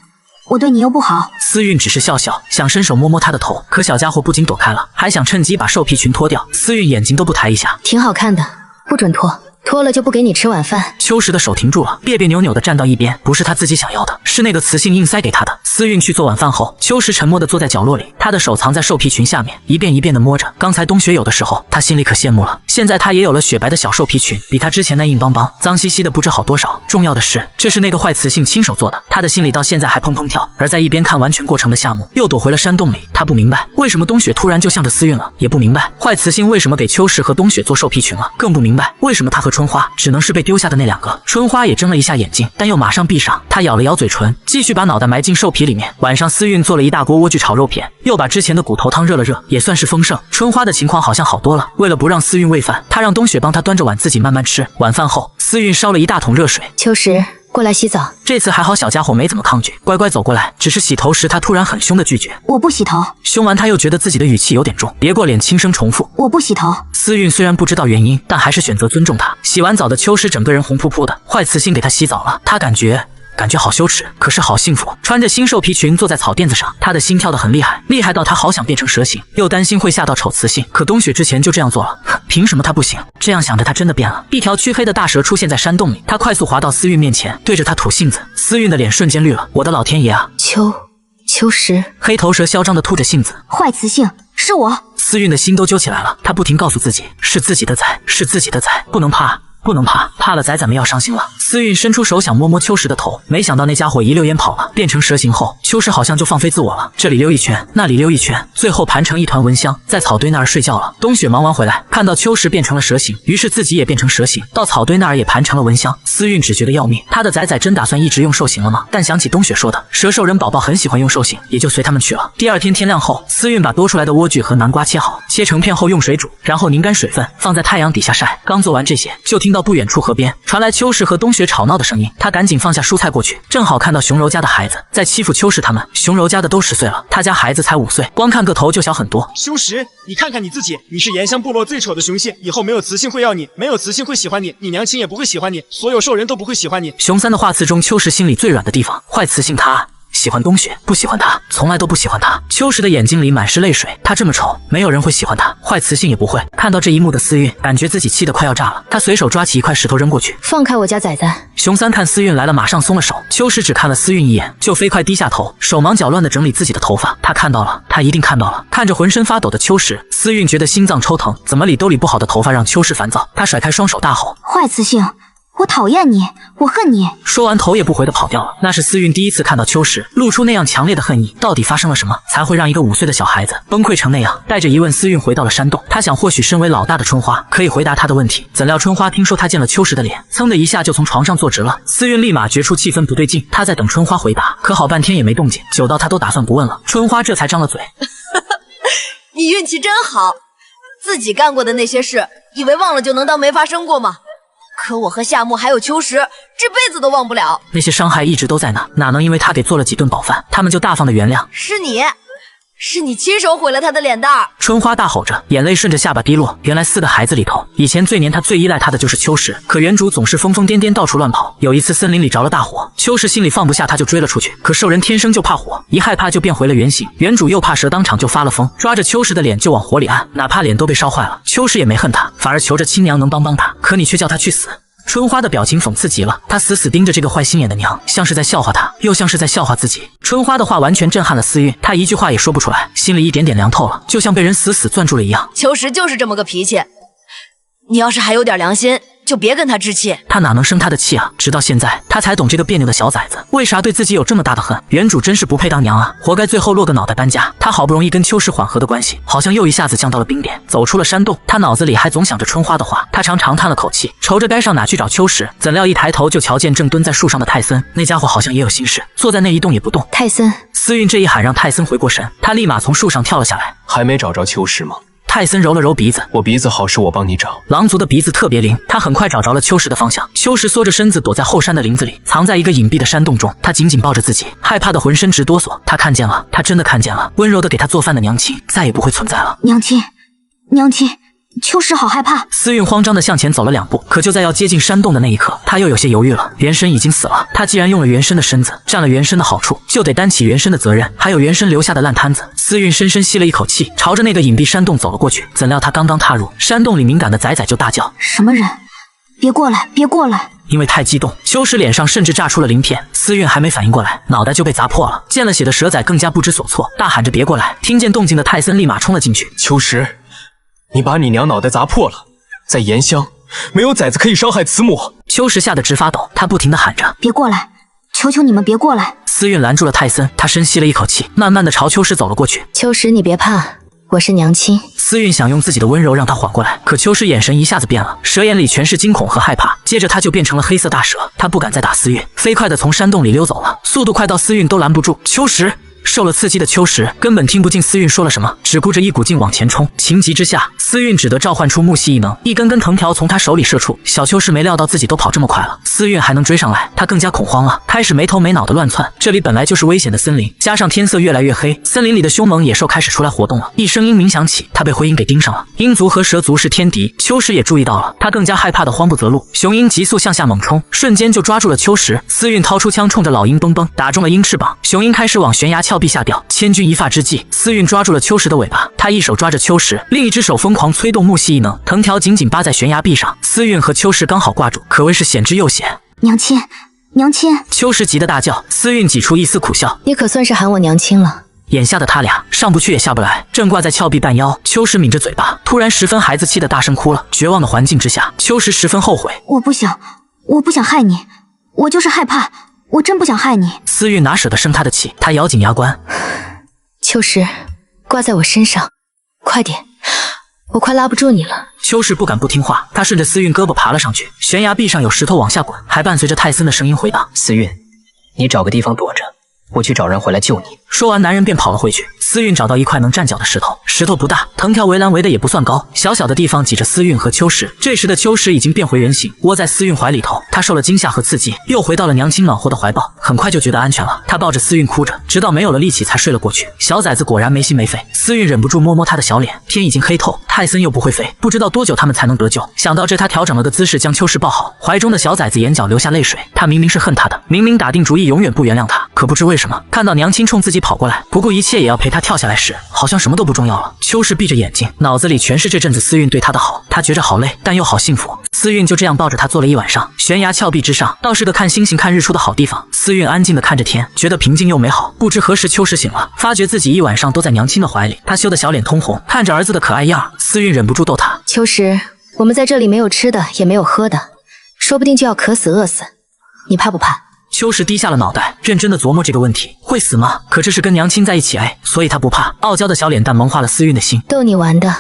我对你又不好。思韵只是笑笑，想伸手摸摸他的头，可小家伙不仅躲开了，还想趁机把兽皮裙脱掉。思韵眼睛都不抬一下。挺好看的，不准脱。脱了就不给你吃晚饭。秋实的手停住了，别别扭扭的站到一边，不是他自己想要的，是那个雌性硬塞给他的。思韵去做晚饭后，秋实沉默地坐在角落里，他的手藏在兽皮裙下面，一遍一遍地摸着。刚才冬雪有的时候，他心里可羡慕了，现在他也有了雪白的小兽皮裙，比他之前那硬邦邦、脏兮兮的不知好多少。重要的是，这是那个坏雌性亲手做的，他的心里到现在还砰砰跳。而在一边看完全过程的夏木又躲回了山洞里，他不明白为什么冬雪突然就向着思韵了，也不明白坏雌性为什么给秋实和冬雪做兽皮裙了，更不明白为什么他和春花只能是被丢下的那2个。春花也睁了一下眼睛，但又马上闭上。她咬了咬嘴唇，继续把脑袋埋进兽皮里面。晚上思韵做了一大锅莴苣炒肉片，又把之前的骨头汤热了热，也算是丰盛。春花的情况好像好多了，为了不让思韵喂饭，她让冬雪帮她端着碗自己慢慢吃。晚饭后，思韵烧了一大桶热水。秋实，过来洗澡。这次还好，小家伙没怎么抗拒，乖乖走过来。只是洗头时，他突然很凶的拒绝。我不洗头。凶完他又觉得自己的语气有点重，别过脸轻声重复。我不洗头。思韵虽然不知道原因，但还是选择尊重他。洗完澡的秋实整个人红扑扑的，坏雌性给他洗澡了，他感觉好羞耻，可是好幸福。穿着新兽皮裙坐在草垫子上，他的心跳得很厉害，厉害到他好想变成蛇形，又担心会吓到丑雌性。可冬雪之前就这样做了，凭什么他不行？这样想着，他真的变了。一条黢黑的大蛇出现在山洞里，他快速滑到思韵面前，对着他吐信子。思韵的脸瞬间绿了，我的老天爷啊！秋实，黑头蛇嚣张的吐着信子，坏雌性，是我。思韵的心都揪起来了，他不停告诉自己，是自己的崽，是自己的崽，不能怕。不能怕，怕了崽们要伤心了。思韵伸出手想摸摸秋实的头，没想到那家伙一溜烟跑了。变成蛇形后，秋实好像就放飞自我了，这里溜一圈，那里溜一圈，最后盘成一团蚊香，在草堆那儿睡觉了。冬雪忙完回来，看到秋实变成了蛇形，于是自己也变成蛇形，到草堆那儿也盘成了蚊香。思韵只觉得要命，他的崽真打算一直用兽形了吗？但想起冬雪说的，蛇兽人宝宝很喜欢用兽形，也就随他们去了。第二天天亮后，思韵把多出来的莴苣和南瓜切好，切成片后用水煮，然后拧干水分，放在太阳底下晒。刚做完这些，就听到不远处河边传来秋实和冬雪吵闹的声音，他赶紧放下蔬菜过去，正好看到熊柔家的孩子在欺负秋实他们。熊柔家的都10岁了，他家孩子才5岁，光看个头就小很多。秋实，你看看你自己，你是岩香部落最丑的雄性，以后没有雌性会要你，没有雌性会喜欢你，你娘亲也不会喜欢你，所有兽人都不会喜欢你。熊三的话词中，秋实心里最软的地方，坏雌性他喜欢冬雪，不喜欢他，从来都不喜欢他。秋实的眼睛里满是泪水，他这么丑，没有人会喜欢他，坏雌性也不会。看到这一幕的思韵，感觉自己气得快要炸了，他随手抓起一块石头扔过去，放开我家崽子。熊三看思韵来了，马上松了手。秋实只看了思韵一眼，就飞快低下头，手忙脚乱地整理自己的头发。他看到了，他一定看到了。看着浑身发抖的秋实，思韵觉得心脏抽疼，怎么理都理不好的头发让秋实烦躁。他甩开双手大吼：坏雌性，我讨厌你，我恨你！说完头也不回的跑掉了。那是思韵第一次看到秋实露出那样强烈的恨意，到底发生了什么，才会让一个5岁的小孩子崩溃成那样？带着疑问，思韵回到了山洞。他想，或许身为老大的春花可以回答他的问题。怎料春花听说他见了秋实的脸，噌的一下就从床上坐直了。思韵立马觉出气氛不对劲，他在等春花回答，可好半天也没动静，久到他都打算不问了。春花这才张了嘴：你运气真好，自己干过的那些事，以为忘了就能当没发生过吗？可我和夏木还有秋实，这辈子都忘不了。那些伤害一直都在那，哪能因为他给做了几顿饱饭，他们就大方的原谅？是你亲手毁了他的脸蛋儿！春花大吼着，眼泪顺着下巴滴落。原来4个孩子里头，以前最黏他、最依赖他的就是秋实，可原主总是疯疯癫癫到处乱跑。有一次森林里着了大火，秋实心里放不下他，就追了出去。可兽人天生就怕火，一害怕就变回了原形。原主又怕蛇，当场就发了疯，抓着秋实的脸就往火里按，哪怕脸都被烧坏了，秋实也没恨他，反而求着亲娘能帮他。可你却叫他去死！春花的表情讽刺极了，她死死盯着这个坏心眼的娘，像是在笑话她，又像是在笑话自己。春花的话完全震撼了思韵，她一句话也说不出来，心里一点点凉透了，就像被人死死攥住了一样。秋实就是这么个脾气，你要是还有点良心，就别跟他置气。他哪能生他的气啊？直到现在，他才懂这个别扭的小崽子为啥对自己有这么大的恨。原主真是不配当娘啊，活该最后落个脑袋搬家。他好不容易跟秋实缓和的关系，好像又一下子降到了冰点。走出了山洞，他脑子里还总想着春花的话，他长叹了口气，愁着该上哪去找秋实。怎料一抬头就瞧见正蹲在树上的泰森，那家伙好像也有心事，坐在那一动也不动。泰森，思韵这一喊让泰森回过神，他立马从树上跳了下来。还没找着秋实吗？泰森揉了揉鼻子，我鼻子好，是我帮你找。狼族的鼻子特别灵，他很快找着了秋实的方向。秋实缩着身子躲在后山的林子里，藏在一个隐蔽的山洞中。他紧紧抱着自己，害怕的浑身直哆嗦。他看见了，他真的看见了，温柔的给他做饭的娘亲再也不会存在了。娘亲，秋实好害怕。思韵慌张的向前走了2步，可就在要接近山洞的那一刻，他又有些犹豫了。原身已经死了，他既然用了原身的身子，占了原身的好处，就得担起原身的责任，还有原身留下的烂摊子。思韵深深吸了一口气，朝着那个隐蔽山洞走了过去。怎料他刚刚踏入山洞里，敏感的崽就大叫：什么人？别过来，别过来！因为太激动，秋实脸上甚至炸出了鳞片。思韵还没反应过来，脑袋就被砸破了。见了血的蛇仔更加不知所措，大喊着别过来。听见动静的泰森立马冲了进去。秋实，你把你娘脑袋砸破了，在岩乡没有崽子可以伤害慈母。秋实吓得直发抖，他不停地喊着别过来，求求你们别过来！思韵拦住了泰森，他深吸了一口气，慢慢地朝秋实走了过去。秋实你别怕，我是娘亲。思韵想用自己的温柔让他缓过来，可秋实眼神一下子变了，蛇眼里全是惊恐和害怕，接着他就变成了黑色大蛇。他不敢再打思韵，飞快地从山洞里溜走了，速度快到思韵都拦不住。秋实，受了刺激的秋实根本听不进思韵说了什么，只顾着一股劲往前冲。情急之下，思韵只得召唤出木系异能，一根根藤条从他手里射出。小秋实没料到自己都跑这么快了，思韵还能追上来，他更加恐慌了，开始没头没脑的乱窜。这里本来就是危险的森林，加上天色越来越黑，森林里的凶猛野兽开始出来活动了。一声鹰鸣响起，他被灰鹰给盯上了。鹰族和蛇族是天敌，秋实也注意到了，他更加害怕的慌不择路。雄鹰急速向下猛冲，瞬间就抓住了秋实。思韵掏出枪冲着老鹰嘣嘣打中了鹰翅膀，雄鹰开始往悬崖峭壁下掉。千钧一发之际，思韵抓住了秋实的尾巴，他一手抓着秋实，另一只手疯狂催动木系异能，藤条紧紧扒在悬崖壁上。思韵和秋实刚好挂住，可谓是险之又险。娘亲，娘亲！秋实急得大叫，思韵挤出一丝苦笑，你可算是喊我娘亲了。眼下的他俩上不去也下不来，正挂在峭壁半腰。秋实抿着嘴巴，突然十分孩子气的大声哭了。绝望的环境之下，秋实十分后悔。我不想害你，我就是害怕，我真不想害你。思韵哪舍得生他的气，他咬紧牙关。秋实，挂在我身上，快点，我快拉不住你了。秋实不敢不听话，他顺着思韵胳膊爬了上去。悬崖壁上有石头往下滚，还伴随着泰森的声音回荡：思韵，你找个地方躲着，我去找人回来救你。说完，男人便跑了回去。思韵找到一块能站脚的石头，石头不大，藤条围栏围的也不算高，小小的地方挤着思韵和秋实。这时的秋实已经变回人形，窝在思韵怀里头。他受了惊吓和刺激，又回到了娘亲暖和的怀抱，很快就觉得安全了。他抱着思韵哭着，直到没有了力气才睡了过去。小崽子果然没心没肺，思韵忍不住摸摸他的小脸。天已经黑透，泰森又不会飞，不知道多久他们才能得救。想到这，他调整了个姿势将秋实抱好，怀中的小崽子眼角流下泪水。他明明是恨他的，明明打定主意永远不原谅他，可不知为什么，看到娘亲冲自己跑过来，不顾一切也要陪他跳下来时，好像什么都不重要了。秋实闭着眼睛，脑子里全是这阵子思韵对他的好，他觉着好累，但又好幸福。思韵就这样抱着他坐了一晚上。悬崖峭壁之上，倒是个看星星看日出的好地方。思韵安静地看着天，觉得平静又美好。不知何时秋实醒了，发觉自己一晚上都在娘亲的怀里，他羞得小脸通红，看着儿子的可爱样，思韵忍不住逗他：秋实，我们在这里没有吃的，也没有喝的，说不定就要渴死饿死，你怕不怕？秋实低下了脑袋，认真的琢磨这个问题，会死吗？可这是跟娘亲在一起哎，所以他不怕。傲娇的小脸蛋萌化了思韵的心，逗你玩的，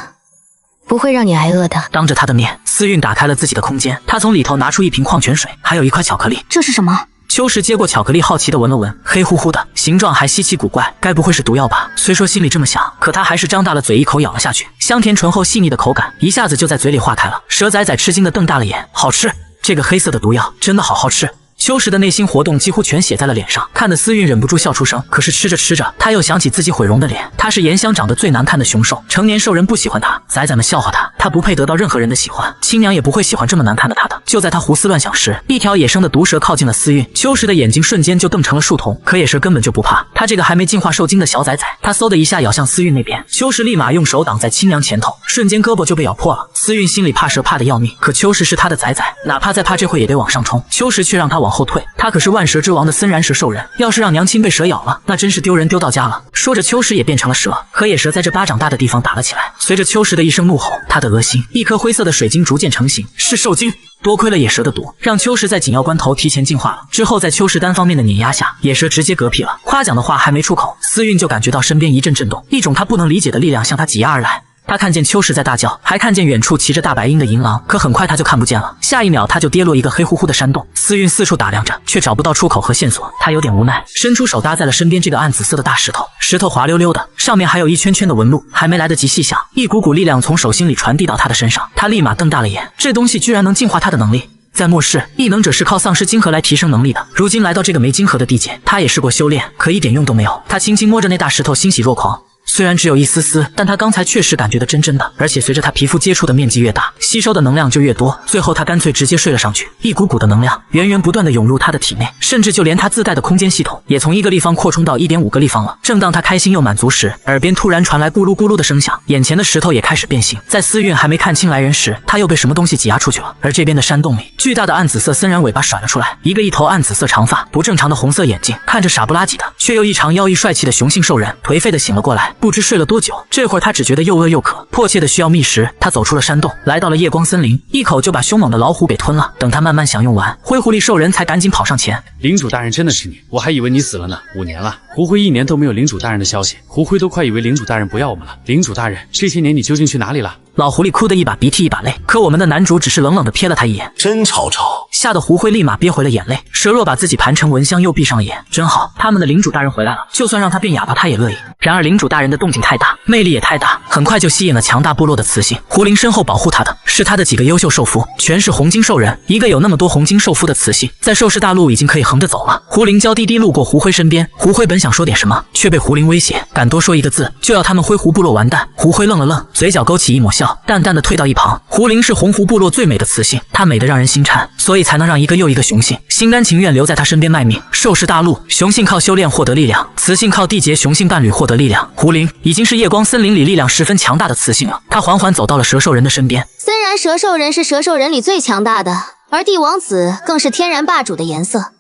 不会让你挨饿的。当着他的面，思韵打开了自己的空间，她从里头拿出一瓶矿泉水，还有一块巧克力。这是什么？秋实接过巧克力，好奇地闻了闻，黑乎乎的，形状还稀奇古怪，该不会是毒药吧？虽说心里这么想，可他还是张大了嘴，一口咬了下去，香甜醇厚细腻的口感一下子就在嘴里化开了。蛇仔仔吃惊地瞪大了眼，好吃！这个黑色的毒药真的好好吃。秋实的内心活动几乎全写在了脸上，看得思韵忍不住笑出声。可是吃着吃着，他又想起自己毁容的脸。他是岩香长得最难看的雄兽，成年兽人不喜欢他，崽崽们笑话他，他不配得到任何人的喜欢，亲娘也不会喜欢这么难看的他的。就在他胡思乱想时，一条野生的毒蛇靠近了思韵，秋实的眼睛瞬间就瞪成了树瞳。可野蛇根本就不怕他这个还没进化受精的小崽崽，他嗖的一下咬向思韵那边，秋实立马用手挡在亲娘前头，瞬间胳膊就被咬破了。思韵心里怕蛇怕得要命，可秋实是他的崽崽，哪怕再怕这会也得往上冲。秋实却让他往后退，他可是万蛇之王的森然蛇兽人，要是让娘亲被蛇咬了，那真是丢人丢到家了。说着，秋实也变成了蛇，和野蛇在这巴掌大的地方打了起来。随着秋实的一声怒吼，他的额心一颗灰色的水晶逐渐成型，是兽精。多亏了野蛇的毒，让秋实在紧要关头提前进化了。之后在秋实单方面的碾压下，野蛇直接嗝屁了。夸奖的话还没出口，思韵就感觉到身边一阵震动，一种他不能理解的力量向他挤压而来。他看见秋实在大叫，还看见远处骑着大白鹰的银狼，可很快他就看不见了。下一秒他就跌落一个黑乎乎的山洞。思韵四处打量着，却找不到出口和线索，他有点无奈，伸出手搭在了身边这个暗紫色的大石头。石头滑溜溜的，上面还有一圈圈的纹路。还没来得及细想，一股股力量从手心里传递到他的身上，他立马瞪大了眼，这东西居然能净化他的能力。在末世，异能者是靠丧失晶核来提升能力的。如今来到这个没晶核的地界，他也试过修炼，可一点用都没有。他轻轻摸着那大石头，欣喜若狂。虽然只有一丝丝，但他刚才确实感觉得真的，而且随着他皮肤接触的面积越大，吸收的能量就越多。最后他干脆直接睡了上去，一股股的能量源源不断的涌入他的体内，甚至就连他自带的空间系统也从1个立方扩充到1.5个立方了。正当他开心又满足时，耳边突然传来咕噜咕噜的声响，眼前的石头也开始变形。在思韵还没看清来人时，他又被什么东西挤压出去了。而这边的山洞里，巨大的暗紫色森然尾巴甩了出来，一头暗紫色长发，不正常的红色眼睛，看着傻不拉几的，却又异常妖异帅气的雄性兽人，颓废的醒了过来，不知睡了多久。这会儿他只觉得又饿又渴，迫切的需要觅食。他走出了山洞，来到了夜光森林，一口就把凶猛的老虎给吞了。等他慢慢享用完，灰狐狸兽人才赶紧跑上前。领主大人，真的是你，我还以为你死了呢。5年了，胡辉1年都没有领主大人的消息，胡辉都快以为领主大人不要我们了。领主大人，这些年你究竟去哪里了？老狐狸哭得一把鼻涕一把泪，可我们的男主只是冷冷地瞥了他一眼，真吵吵。吓得胡辉立马憋回了眼泪。蛇若把自己盘成蚊香，又闭上了眼。真好，他们的领主大人回来了，就算让他变哑巴，他也乐意。然而领主大人的动静太大，魅力也太大，很快就吸引了强大部落的雌性。胡林身后保护他的是他的几个优秀兽夫，全是红金兽人。一个有那么多红金兽夫的雌性，在兽氏大陆已经可以横着走了。胡林娇滴滴路过胡辉身边，胡辉本想说点什么，却被胡林威胁，敢多说一个字，就要他们灰狐部落完蛋。胡辉愣了愣，嘴角勾起一抹笑，淡淡的退到一旁。胡林是红狐部落最美的雌性，她美得让人心颤，所以才能让一个又一个雄性心甘情愿留在她身边卖命。兽氏大陆，雄性靠修炼获得力量，雌性靠缔结雄性伴侣获得力量。胡林已经是夜光森林里力量十分强大的雌性了。他缓缓走到了蛇兽人的身边。虽然蛇兽人是蛇兽人里最强大的，而帝王子更是天然霸主的颜色。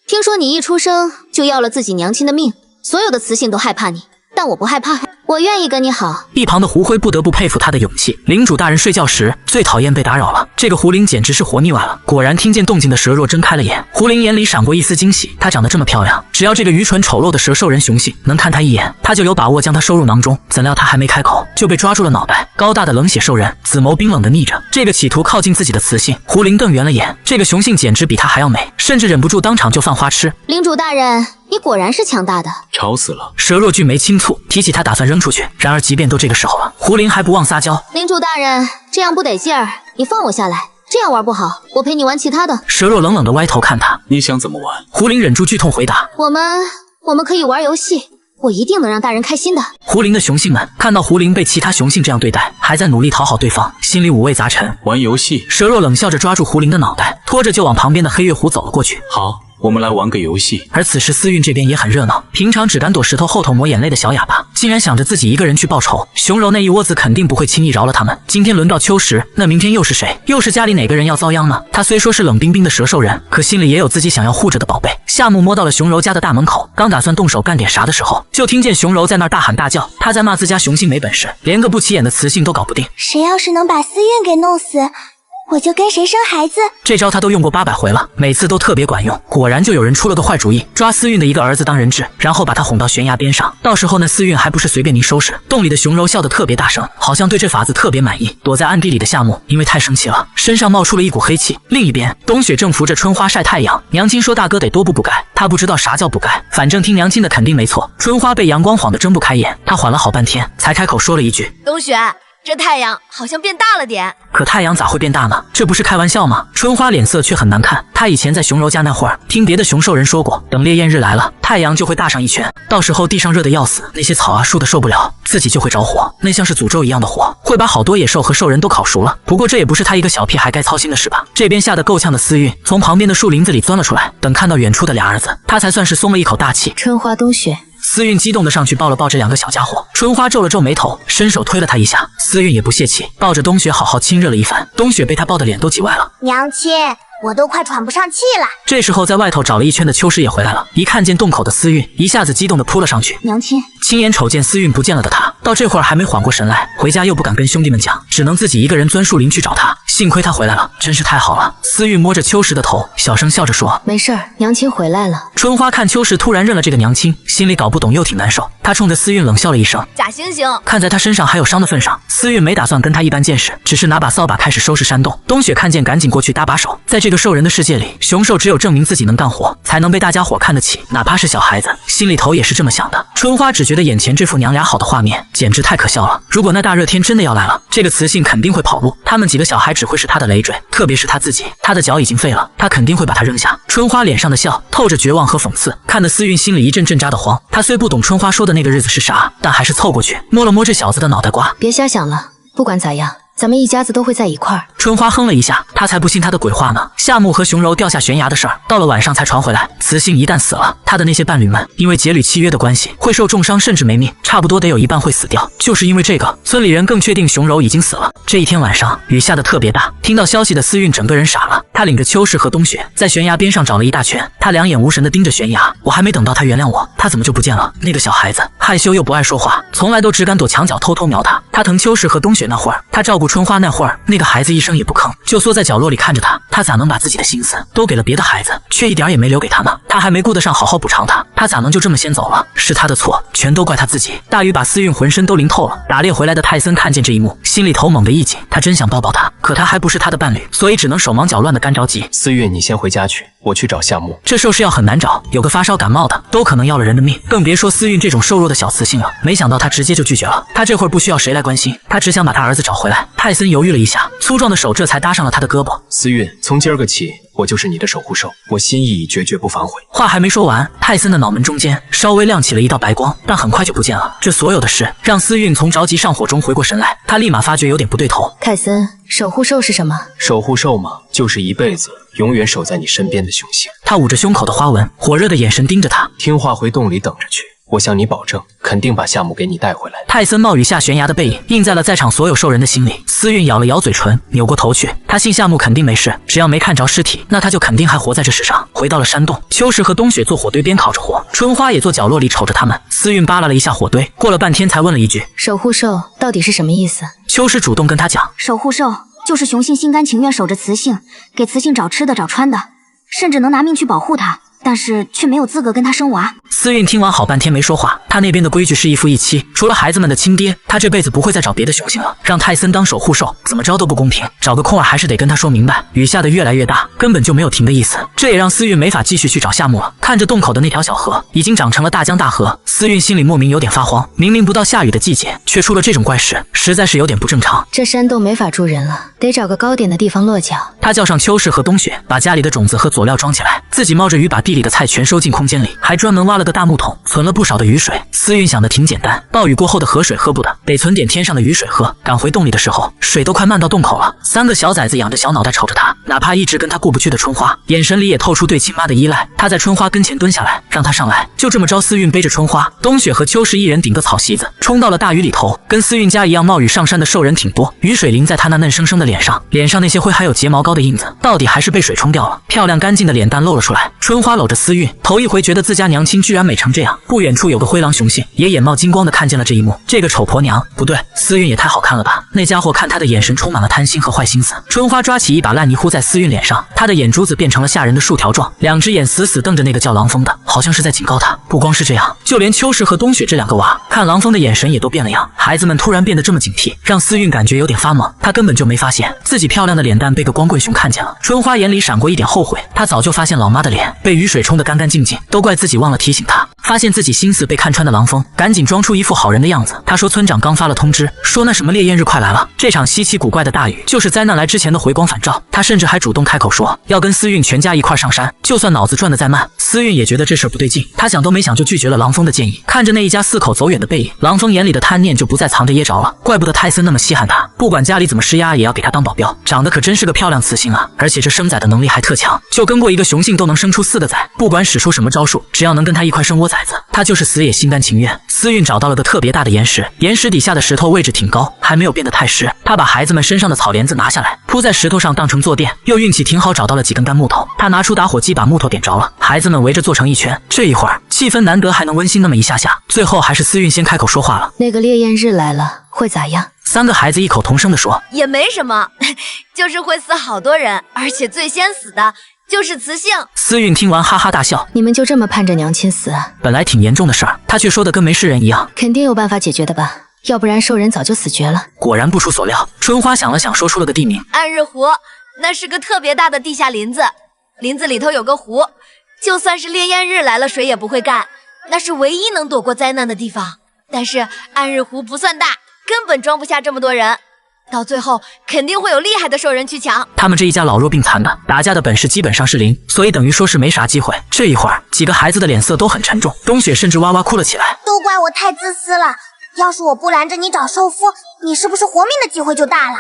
听说你一出生就要了自己娘亲的命，所有的雌性都害怕你，但我不害怕，我愿意跟你好。一旁的胡辉不得不佩服他的勇气。领主大人睡觉时最讨厌被打扰了，这个胡林简直是活腻歪了。果然听见动静的蛇若睁开了眼，胡林眼里闪过一丝惊喜。她长得这么漂亮，只要这个愚蠢丑陋的蛇兽人雄性能看她一眼，他就有把握将她收入囊中。怎料他还没开口，就被抓住了脑袋。高大的冷血兽人，紫眸冰冷的睨着这个企图靠近自己的雌性。胡林瞪圆了眼，这个雄性简直比他还要美，甚至忍不住当场就犯花痴。领主大人，你果然是强大的。吵死了！蛇若俊眉轻蹙，提起他打算扔出去。然而即便都这个时候了，胡林还不忘撒娇。领主大人，这样不得劲儿，你放我下来，这样玩不好，我陪你玩其他的。蛇若冷冷地歪头看他，你想怎么玩？胡林忍住剧痛回答，我们可以玩游戏，我一定能让大人开心的。胡林的雄性们看到胡林被其他雄性这样对待，还在努力讨好对方，心里五味杂陈。玩游戏？蛇若冷笑着抓住胡林的脑袋，拖着就往旁边的黑月湖走了过去。好，我们来玩个游戏。而此时思韵这边也很热闹，平常只敢躲石头后头抹眼泪的小哑巴，竟然想着自己一个人去报仇。熊柔那一窝子肯定不会轻易饶了他们。今天轮到秋实，那明天又是谁？又是家里哪个人要遭殃呢？他虽说是冷冰冰的蛇兽人，可心里也有自己想要护着的宝贝。夏木摸到了熊柔家的大门口，刚打算动手干点啥的时候，就听见熊柔在那儿大喊大叫，他在骂自家雄性没本事，连个不起眼的雌性都搞不定。谁要是能把思韵给弄死，我就跟谁生孩子。这招他都用过800回了，每次都特别管用。果然就有人出了个坏主意，抓思韵的一个儿子当人质，然后把他哄到悬崖边上。到时候那思韵还不是随便您收拾。洞里的熊柔笑得特别大声，好像对这法子特别满意。躲在暗地里的夏木因为太生气了，身上冒出了一股黑气。另一边，冬雪正扶着春花晒太阳。娘亲说大哥得多补补钙，他不知道啥叫补钙，反正听娘亲的肯定没错。春花被阳光晃得睁不开眼，她缓了好半天才开口说了一句，冬雪，这太阳好像变大了点。可太阳咋会变大呢？这不是开玩笑吗？春花脸色却很难看。她以前在熊柔家那会儿，听别的熊兽人说过，等烈焰日来了，太阳就会大上一圈，到时候地上热得要死，那些草啊树的受不了，自己就会着火，那像是诅咒一样的火，会把好多野兽和兽人都烤熟了。不过这也不是他一个小屁孩该操心的事吧？这边吓得够呛的思韵从旁边的树林子里钻了出来，等看到远处的俩儿子，他才算是松了一口大气。春花、冬雪。思韵激动地上去抱了抱这2个小家伙，春花皱了皱眉头，伸手推了他一下。思韵也不泄气，抱着冬雪好好亲热了一番。冬雪被他抱的脸都挤歪了。娘亲，我都快喘不上气了。这时候在外头找了一圈的秋实也回来了，一看见洞口的思韵，一下子激动地扑了上去。娘亲，亲眼瞅见思韵不见了的他，到这会儿还没缓过神来，回家又不敢跟兄弟们讲，只能自己一个人钻树林去找他。幸亏他回来了，真是太好了。思韵摸着秋实的头，小声笑着说，没事儿，娘亲回来了。春花看秋实突然认了这个娘亲，心里搞不懂又挺难受。她冲着思韵冷笑了一声，假惺惺。看在他身上还有伤的份上，思韵没打算跟他一般见识，只是拿把扫把开始收拾山洞。冬雪看见赶紧过去搭把手。在这个兽人的世界里，雄兽只有证明自己能干活，才能被大家伙看得起，哪怕是小孩子心里头也是这么想的。春花只觉得眼前这副娘俩好的画面简直太可笑了。如果那大热天真的要来了，这个雌性肯定会跑路，他们几个小孩只会是他的累赘，特别是他自己，他的脚已经废了，他肯定会把他扔下。春花脸上的笑透着绝望和讽刺，看得思韵心里一阵阵扎得慌。他虽不懂春花说的那个日子是啥，但还是凑过去摸了摸这小子的脑袋瓜。别瞎想了，不管咋样，咱们一家子都会在一块儿。春花哼了一下，她才不信他的鬼话呢。夏木和熊柔掉下悬崖的事儿，到了晚上才传回来。雌性一旦死了，他的那些伴侣们因为解履契约的关系，会受重伤甚至没命，差不多得有一半会死掉。就是因为这个，村里人更确定熊柔已经死了。这一天晚上，雨下得特别大，听到消息的思韵整个人傻了。他领着秋实和冬雪在悬崖边上找了一大圈，他两眼无神地盯着悬崖。我还没等到他原谅我，他怎么就不见了？那个小孩子害羞又不爱说话，从来都只敢躲墙角偷偷瞄他。他疼秋实和冬雪那会儿，他照顾春花那会儿，那个孩子一声也不吭，就缩在角落里看着他。他咋能把自己的心思都给了别的孩子，却一点也没留给他呢？他还没顾得上好好补偿他，他咋能就这么先走了？是他的错，全都怪他自己。大雨把思韵浑身都淋透了。打猎回来的泰森看见这一幕，心里头猛地一紧，他真想抱抱他，可他还不是他的伴侣，所以只能手忙脚乱的干着急。思韵，你先回家去，我去找夏木。这兽是药很难找，有个发烧感冒的都可能要了人的命，更别说思韵这种瘦弱的小雌性了。没想到他直接就拒绝了。他这会儿不需要谁来关心，他只想把他儿子找回来。泰森犹豫了一下，粗壮的手这才搭上了他的胳膊。思韵，从今儿个起，我就是你的守护兽，我心意已决，绝不反悔。话还没说完，泰森的脑门中间稍微亮起了一道白光，但很快就不见了。这所有的事让思韵从着急上火中回过神来，他立马发觉有点不对头。泰森，守护兽是什么？守护兽嘛，就是一辈子永远守在你身边的雄性。他捂着胸口的花纹，火热的眼神盯着他。听话回洞里等着去，我向你保证，肯定把夏木给你带回来。泰森冒雨下悬崖的背影印在了在场所有兽人的心里。思韵咬了咬嘴唇，扭过头去。他信夏木肯定没事，只要没看着尸体，那他就肯定还活在这世上。回到了山洞，秋实和冬雪坐火堆边烤着火，春花也坐角落里瞅着他们。思韵扒拉了一下火堆，过了半天才问了一句：“守护兽到底是什么意思？”秋实主动跟他讲：“守护兽就是雄性心甘情愿守着雌性，给雌性找吃的找穿的，甚至能拿命去保护它。”但是却没有资格跟他生娃。思韵听完好半天没说话，他那边的规矩是一夫一妻，除了孩子们的亲爹，他这辈子不会再找别的雄性了。让泰森当守护兽，怎么着都不公平。找个空儿还是得跟他说明白。雨下得越来越大，根本就没有停的意思，这也让思韵没法继续去找夏木了。看着洞口的那条小河，已经长成了大江大河，思韵心里莫名有点发慌。明明不到下雨的季节，却出了这种怪事，实在是有点不正常。这山洞没法住人了，得找个高点的地方落脚。他叫上秋实和冬雪，把家里的种子和佐料装起来，自己冒着雨把地里的菜全收进空间里，还专门挖了个大木桶，存了不少的雨水。思韵想的挺简单，暴雨过后的河水喝不得，得存点天上的雨水喝。赶回洞里的时候，水都快漫到洞口了。三个小崽子仰着小脑袋瞅着他，哪怕一直跟他过不去的春花，眼神里也透出对亲妈的依赖。他在春花跟前蹲下来，让他上来。就这么着，思韵背着春花，冬雪和秋实一人顶个草席子，冲到了大雨里头。跟思韵家一样冒雨上山的兽人挺多，雨水淋在他那嫩生生的脸上，脸上那些灰还有睫毛膏的印子，到底还是被水冲掉了。漂亮干净的脸蛋露了出来。春花搂着思韵，头一回觉得自家娘亲居然美成这样。不远处有个灰狼雄性，也眼冒金光的看见了这一幕。这个丑婆娘，不对，思韵也太好看了吧！那家伙看他的眼神充满了贪心和坏心思。春花抓起一把烂泥糊在思韵脸上，她的眼珠子变成了吓人的竖条状，两只眼死死瞪着那个叫狼风的，好像是在警告他。不光是这样，就连秋实和冬雪这两个娃看狼风的眼神也都变了样。孩子们突然变得这么警惕，让思韵感觉有点发懵。她根本就没发现自己漂亮的脸蛋被个光棍熊看见了。春花眼里闪过一点后悔，她早就发现老妈的脸被雨水冲得干干净净，都怪自己忘了提醒她。发现自己心思被看穿的狼风，赶紧装出一副好人的样子。他说村长刚发了通知，说那什么烈焰日快来了，这场稀奇古怪的大雨就是灾难来之前的回光返照。他甚至还主动开口说要跟思韵全家一块上山，就算脑子转得再慢，思韵也觉得这事儿不对劲。他想都没想就拒绝了狼风的建议。看着那一家四口走远的背影，狼风眼里的贪念就不再藏着掖着了。怪不得泰森那么稀罕他，不管家里怎么施压也要给他当保镖。长得可真是个漂亮雌性啊，而且这生崽的能力还特强，就跟过一个雄性都能生出4个崽。不管使出什么招数，只要能跟他一块生窝崽子，他就是死也心甘情愿。思韵找到了个特别大的岩石，岩石底下的石头位置挺高，还没有变得太湿。他把孩子们身上的草帘子拿下来，铺在石头上当成坐垫，又运气挺好找到了几根干木头。他拿出打火机把木头点着了，孩子们围着坐成一圈。这一会儿气氛难得还能温馨那么一下下。最后还是思韵先开口说话了：“那个烈焰日来了，会咋样？”三个孩子异口同声地说：“也没什么，就是会死好多人，而且最先死的就是雌性。”思韵听完哈哈大笑：“你们就这么盼着娘亲死啊？本来挺严重的事儿，他却说的跟没事人一样。肯定有办法解决的吧？要不然兽人早就死绝了。”果然不出所料，春花想了想，说出了个地名：暗日湖。那是个特别大的地下林子，林子里头有个湖，就算是烈焰日来了，水也不会干。那是唯一能躲过灾难的地方。但是暗日湖不算大，根本装不下这么多人。到最后肯定会有厉害的兽人去抢。他们这一家老弱病残的，打架的本事基本上是零，所以等于说是没啥机会。这一会儿，几个孩子的脸色都很沉重，冬雪甚至哇哇哭了起来。都怪我太自私了，要是我不拦着你找兽夫，你是不是活命的机会就大了？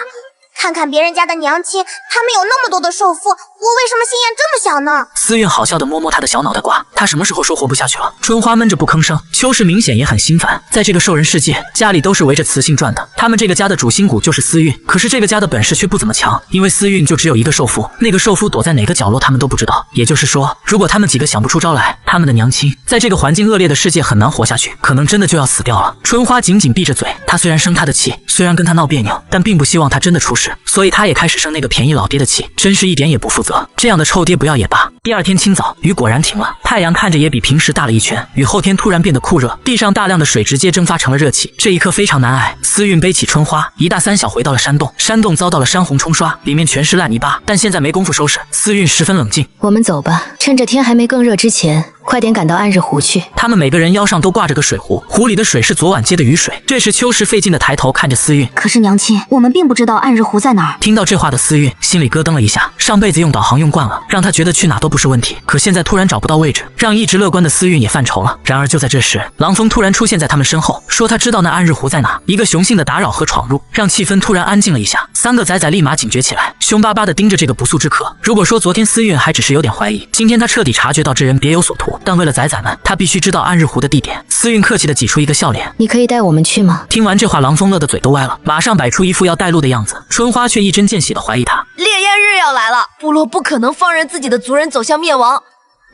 看看别人家的娘亲，他们有那么多的寿父，我为什么心眼这么小呢？思韵好笑地摸摸他的小脑袋瓜，他什么时候说活不下去了？春花闷着不吭声，秋实明显也很心烦。在这个兽人世界，家里都是围着雌性转的，他们这个家的主心骨就是思韵，可是这个家的本事却不怎么强，因为思韵就只有一个受父，那个受父躲在哪个角落他们都不知道。也就是说，如果他们几个想不出招来，他们的娘亲在这个环境恶劣的世界很难活下去，可能真的就要死掉了。春花紧紧闭着嘴，她虽然生他的气，虽然跟他闹别扭，但并不希望他真的出事，所以他也开始生那个便宜老爹的气，真是一点也不负责。这样的臭爹不要也罢。第二天清早，雨果然停了，太阳看着也比平时大了一圈。雨后天突然变得酷热，地上大量的水直接蒸发成了热气，这一刻非常难挨。思韵背起春花，一大三小回到了山洞，山洞遭到了山洪冲刷，里面全是烂泥巴，但现在没工夫收拾。思韵十分冷静，我们走吧，趁着天还没更热之前，快点赶到暗日湖去。他们每个人腰上都挂着个水壶，壶里的水是昨晚接的雨水。这时秋实费劲的抬头看着思韵，可是娘亲，我们并不知道暗日湖在哪儿。听到这话的思韵心里咯噔了一下，上辈子用导航用惯了，让他觉得去哪都不是问题，可现在突然找不到位置，让一直乐观的思韵也犯愁了。然而就在这时，狼风突然出现在他们身后，说他知道那暗日湖在哪。一个雄性的打扰和闯入，让气氛突然安静了一下。三个仔仔立马警觉起来，凶巴巴地盯着这个不速之客。如果说昨天思韵还只是有点怀疑，今天他彻底察觉到这人别有所图。但为了仔仔们，他必须知道暗日湖的地点。思韵客气地挤出一个笑脸，你可以带我们去吗？听完这话，狼风乐得嘴都歪了，马上摆出一副要带路的样子。春花却一针见血地怀疑他，烈焰日要来了，部落不可能放任自己的族人走向灭亡，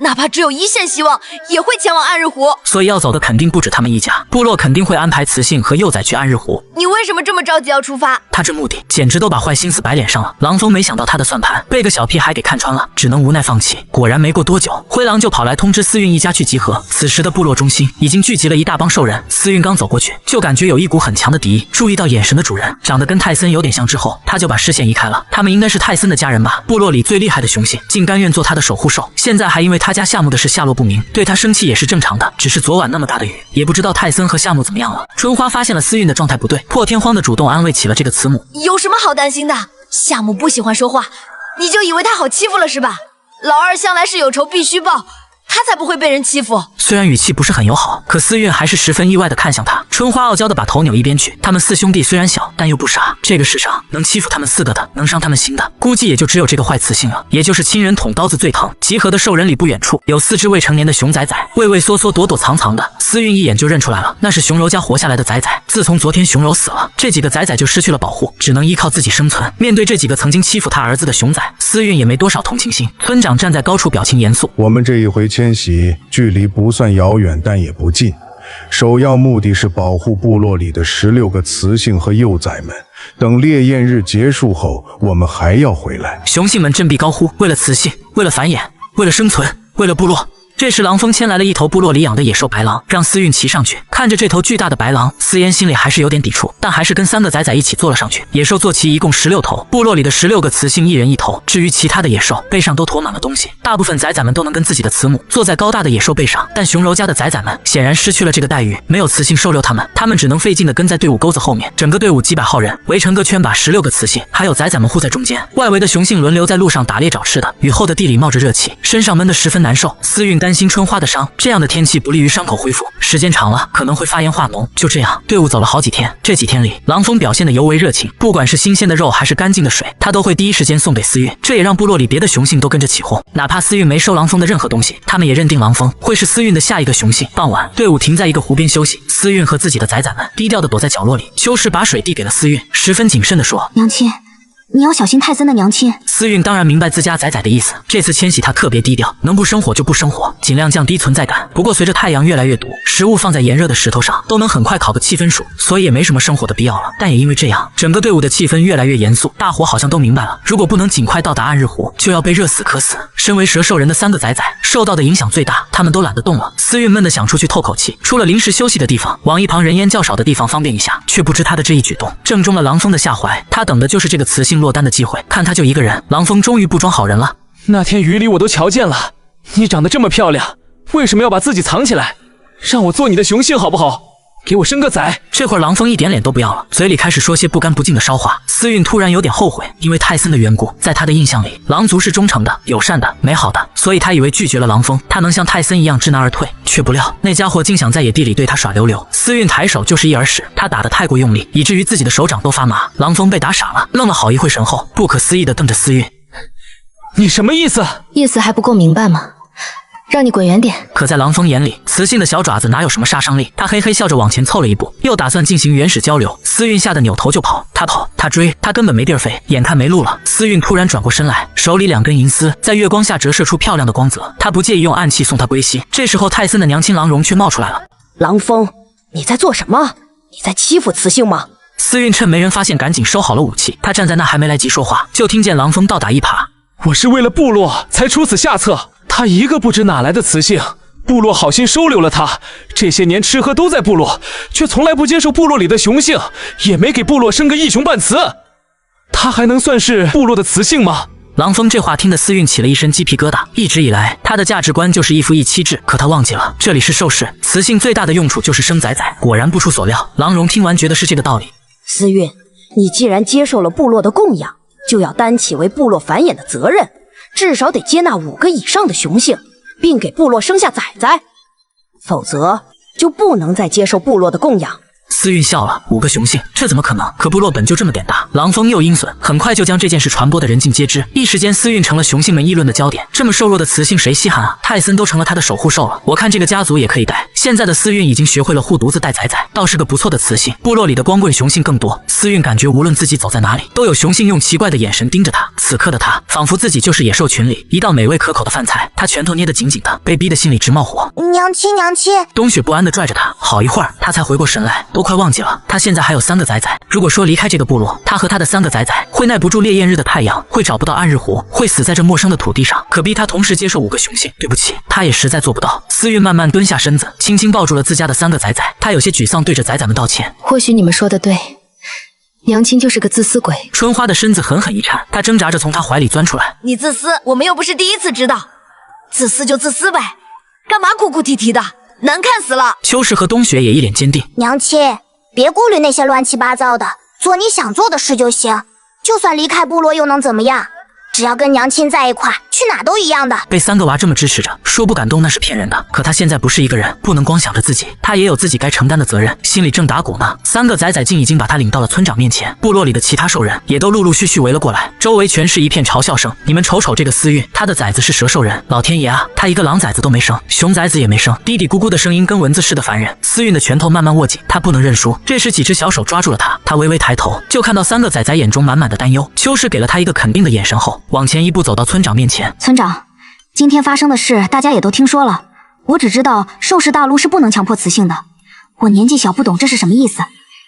哪怕只有一线希望，也会前往暗日湖。所以要走的肯定不止他们一家，部落肯定会安排雌性和幼崽去暗日湖。你为什么这么着急要出发？他这目的简直都把坏心思摆脸上了。狼风没想到他的算盘被个小屁孩给看穿了，只能无奈放弃。果然没过多久，灰狼就跑来通知思韵一家去集合。此时的部落中心已经聚集了一大帮兽人，思韵刚走过去，就感觉有一股很强的敌意。注意到眼神的主人长得跟泰森有点像之后，他就把视线移开了。他们应该是泰森的家人吧？部落里最厉害的雄性竟甘愿做他的守护兽，现在还因为他家夏木的事下落不明，对他生气也是正常的。只是昨晚那么大的雨，也不知道泰森和夏木怎么样了。春花发现了思韵的状态不对，破天荒的主动安慰起了这个慈母。有什么好担心的？夏木不喜欢说话，你就以为他好欺负了是吧？老二向来是有仇必须报，他才不会被人欺负。虽然语气不是很友好，可思韵还是十分意外地看向他。春花傲娇地把头扭一边去，他们四兄弟虽然小，但又不傻。这个世上能欺负他们四个的，能伤他们心的，估计也就只有这个坏雌性了，也就是亲人捅刀子最疼。集合的兽人里不远处有4只未成年的熊崽崽，畏畏缩缩躲躲藏藏的。思韵一眼就认出来了，那是熊柔家活下来的崽崽。自从昨天熊柔死了，这几个崽崽就失去了保护，只能依靠自己生存。面对这几个曾经欺负他儿子的熊崽，思韵也没多少同情心。村长站在高处，表情严肃，我们这一回迁徙距离不算遥远，但也不近。首要目的是保护部落里的16个雌性和幼崽们。等烈焰日结束后，我们还要回来。雄性们振臂高呼：为了雌性，为了繁衍，为了生存，为了部落。这时狼风牵来了一头部落里养的野兽白狼，让思韵骑上去。看着这头巨大的白狼，思妍心里还是有点抵触，但还是跟3个崽崽一起坐了上去。野兽坐骑一共16头，部落里的16个雌性一人一头，至于其他的野兽，背上都驮满了东西。大部分崽崽们都能跟自己的慈母坐在高大的野兽背上，但熊柔家的崽崽们显然失去了这个待遇，没有雌性收留他们只能费劲的跟在队伍钩子后面。整个队伍几百号人围成个圈，把16个雌性还有崽崽们护在中间，外围的雄性轮流在路上打猎找吃的。雨后的地里冒着热气，身上闷得十分难受。思韵担心春花的伤，这样的天气不利于伤口恢复，时间长了可能会发炎化脓。就这样，队伍走了好几天。这几天里，狼风表现得尤为热情，不管是新鲜的肉还是干净的水，他都会第一时间送给思韵。这也让部落里别的雄性都跟着起哄，哪怕思韵没收狼风的任何东西，他们也认定狼风会是思韵的下一个雄性。傍晚，队伍停在一个湖边休息，思韵和自己的崽崽们低调地躲在角落里。秋实把水递给了思韵，十分谨慎地说：娘亲，你要小心泰森的娘亲。思韵当然明白自家崽崽的意思，这次迁徙他特别低调，能不生火就不生火，尽量降低存在感。不过随着太阳越来越毒，食物放在炎热的石头上都能很快烤个7分熟，所以也没什么生火的必要了。但也因为这样，整个队伍的气氛越来越严肃，大伙好像都明白了，如果不能尽快到达暗日湖，就要被热死渴死。身为蛇兽人的3个崽崽受到的影响最大，他们都懒得动了。思韵闷得想出去透口气，出了临时休息的地方，往一旁人烟较少的地方方便一下，却不知他的这一举动正中了狼风的下怀。他等的就是这个雌性落单的机会，看他就一个人，狼风终于不装好人了。那天雨里我都瞧见了，你长得这么漂亮，为什么要把自己藏起来？让我做你的雄性好不好？给我生个崽。这会儿狼风一点脸都不要了，嘴里开始说些不干不净的骚话。思韵突然有点后悔，因为泰森的缘故，在他的印象里，狼族是忠诚的、友善的、美好的，所以他以为拒绝了狼风，他能像泰森一样知难而退，却不料那家伙竟想在野地里对他耍溜溜。思韵抬手就是一耳屎，他打得太过用力，以至于自己的手掌都发麻。狼风被打傻了，愣了好一会神后，不可思议地瞪着思韵：“你什么意思？意思还不够明白吗？让你滚远点。”可在狼风眼里，雌性的小爪子哪有什么杀伤力？他嘿嘿笑着往前凑了一步，又打算进行原始交流。思韵吓得扭头就跑，他跑，他追，他根本没地儿飞。眼看没路了，思韵突然转过身来，手里2根银丝在月光下折射出漂亮的光泽。他不介意用暗器送她归西。这时候，泰森的娘亲狼蓉却冒出来了：“狼风，你在做什么？你在欺负雌性吗？”思韵趁没人发现，赶紧收好了武器。他站在那还没来及说话，就听见狼风倒打一耙：“我是为了部落才出此下策，他一个不知哪来的雌性。部落好心收留了他，这些年吃喝都在部落，却从来不接受部落里的雄性，也没给部落生个一雄半雌。他还能算是部落的雌性吗？”狼风这话听得思韵起了一身鸡皮疙瘩。一直以来，他的价值观就是一夫一妻制，可他忘记了这里是兽世，雌性最大的用处就是生崽崽。果然不出所料，狼蓉听完觉得是这个道理。思韵，你既然接受了部落的供养，就要担起为部落繁衍的责任，至少得接纳5个以上的雄性，并给部落生下崽崽，否则就不能再接受部落的供养。思韵笑了，5个雄性，这怎么可能？可部落本就这么点大。狼风又阴损，很快就将这件事传播的人尽皆知。一时间，思韵成了雄性们议论的焦点。这么瘦弱的雌性谁稀罕啊？泰森都成了他的守护兽了，我看这个家族也可以带。现在的思韵已经学会了护犊子带崽崽，倒是个不错的雌性。部落里的光棍雄性更多，思韵感觉无论自己走在哪里，都有雄性用奇怪的眼神盯着他。此刻的他，仿佛自己就是野兽群里一道美味可口的饭菜。他拳头捏得紧紧的，被逼得心里直冒火。娘亲，娘亲！冬雪不安地拽着他，好一会儿，他才回过神来，都快忘记了他现在还有3个崽崽。如果说离开这个部落，他和他的3个崽崽会耐不住烈焰日的太阳，会找不到暗日湖，会死在这陌生的土地上。可逼他同时接受5个雄性，对不起，他也实在做不到。思韵慢慢蹲下身子，轻轻抱住了自家的3个崽崽，他有些沮丧，对着崽崽们道歉：“或许你们说的对，娘亲就是个自私鬼。”春花的身子狠狠一颤，她挣扎着从他怀里钻出来：“你自私，我们又不是第一次知道，自私就自私呗，干嘛哭哭啼啼的，难看死了。”秋实和冬雪也一脸坚定：“娘亲，别顾虑那些乱七八糟的，做你想做的事就行。就算离开部落又能怎么样？只要跟娘亲在一块，去哪都一样的。”被3个娃这么支持着，说不感动那是骗人的。可他现在不是一个人，不能光想着自己，他也有自己该承担的责任，心里正打鼓呢。3个崽崽竟已经把他领到了村长面前，部落里的其他兽人也都陆陆续续围了过来，周围全是一片嘲笑声。你们瞅瞅这个思韵，他的崽子是蛇兽人，老天爷啊，他一个狼崽子都没生，熊崽子也没生。嘀嘀咕咕的声音跟蚊子似的烦人。思韵的拳头慢慢握紧，他不能认输。这时几只小手抓住了他，他微微抬头，就看到3个崽崽眼中满满的担忧。秋实给了他一个肯定的眼神后，往前一步走到村长面前：“村长，今天发生的事大家也都听说了，我只知道兽世大陆是不能强迫雌性的。我年纪小不懂这是什么意思，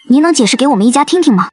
您能解释给我们一家听听吗？”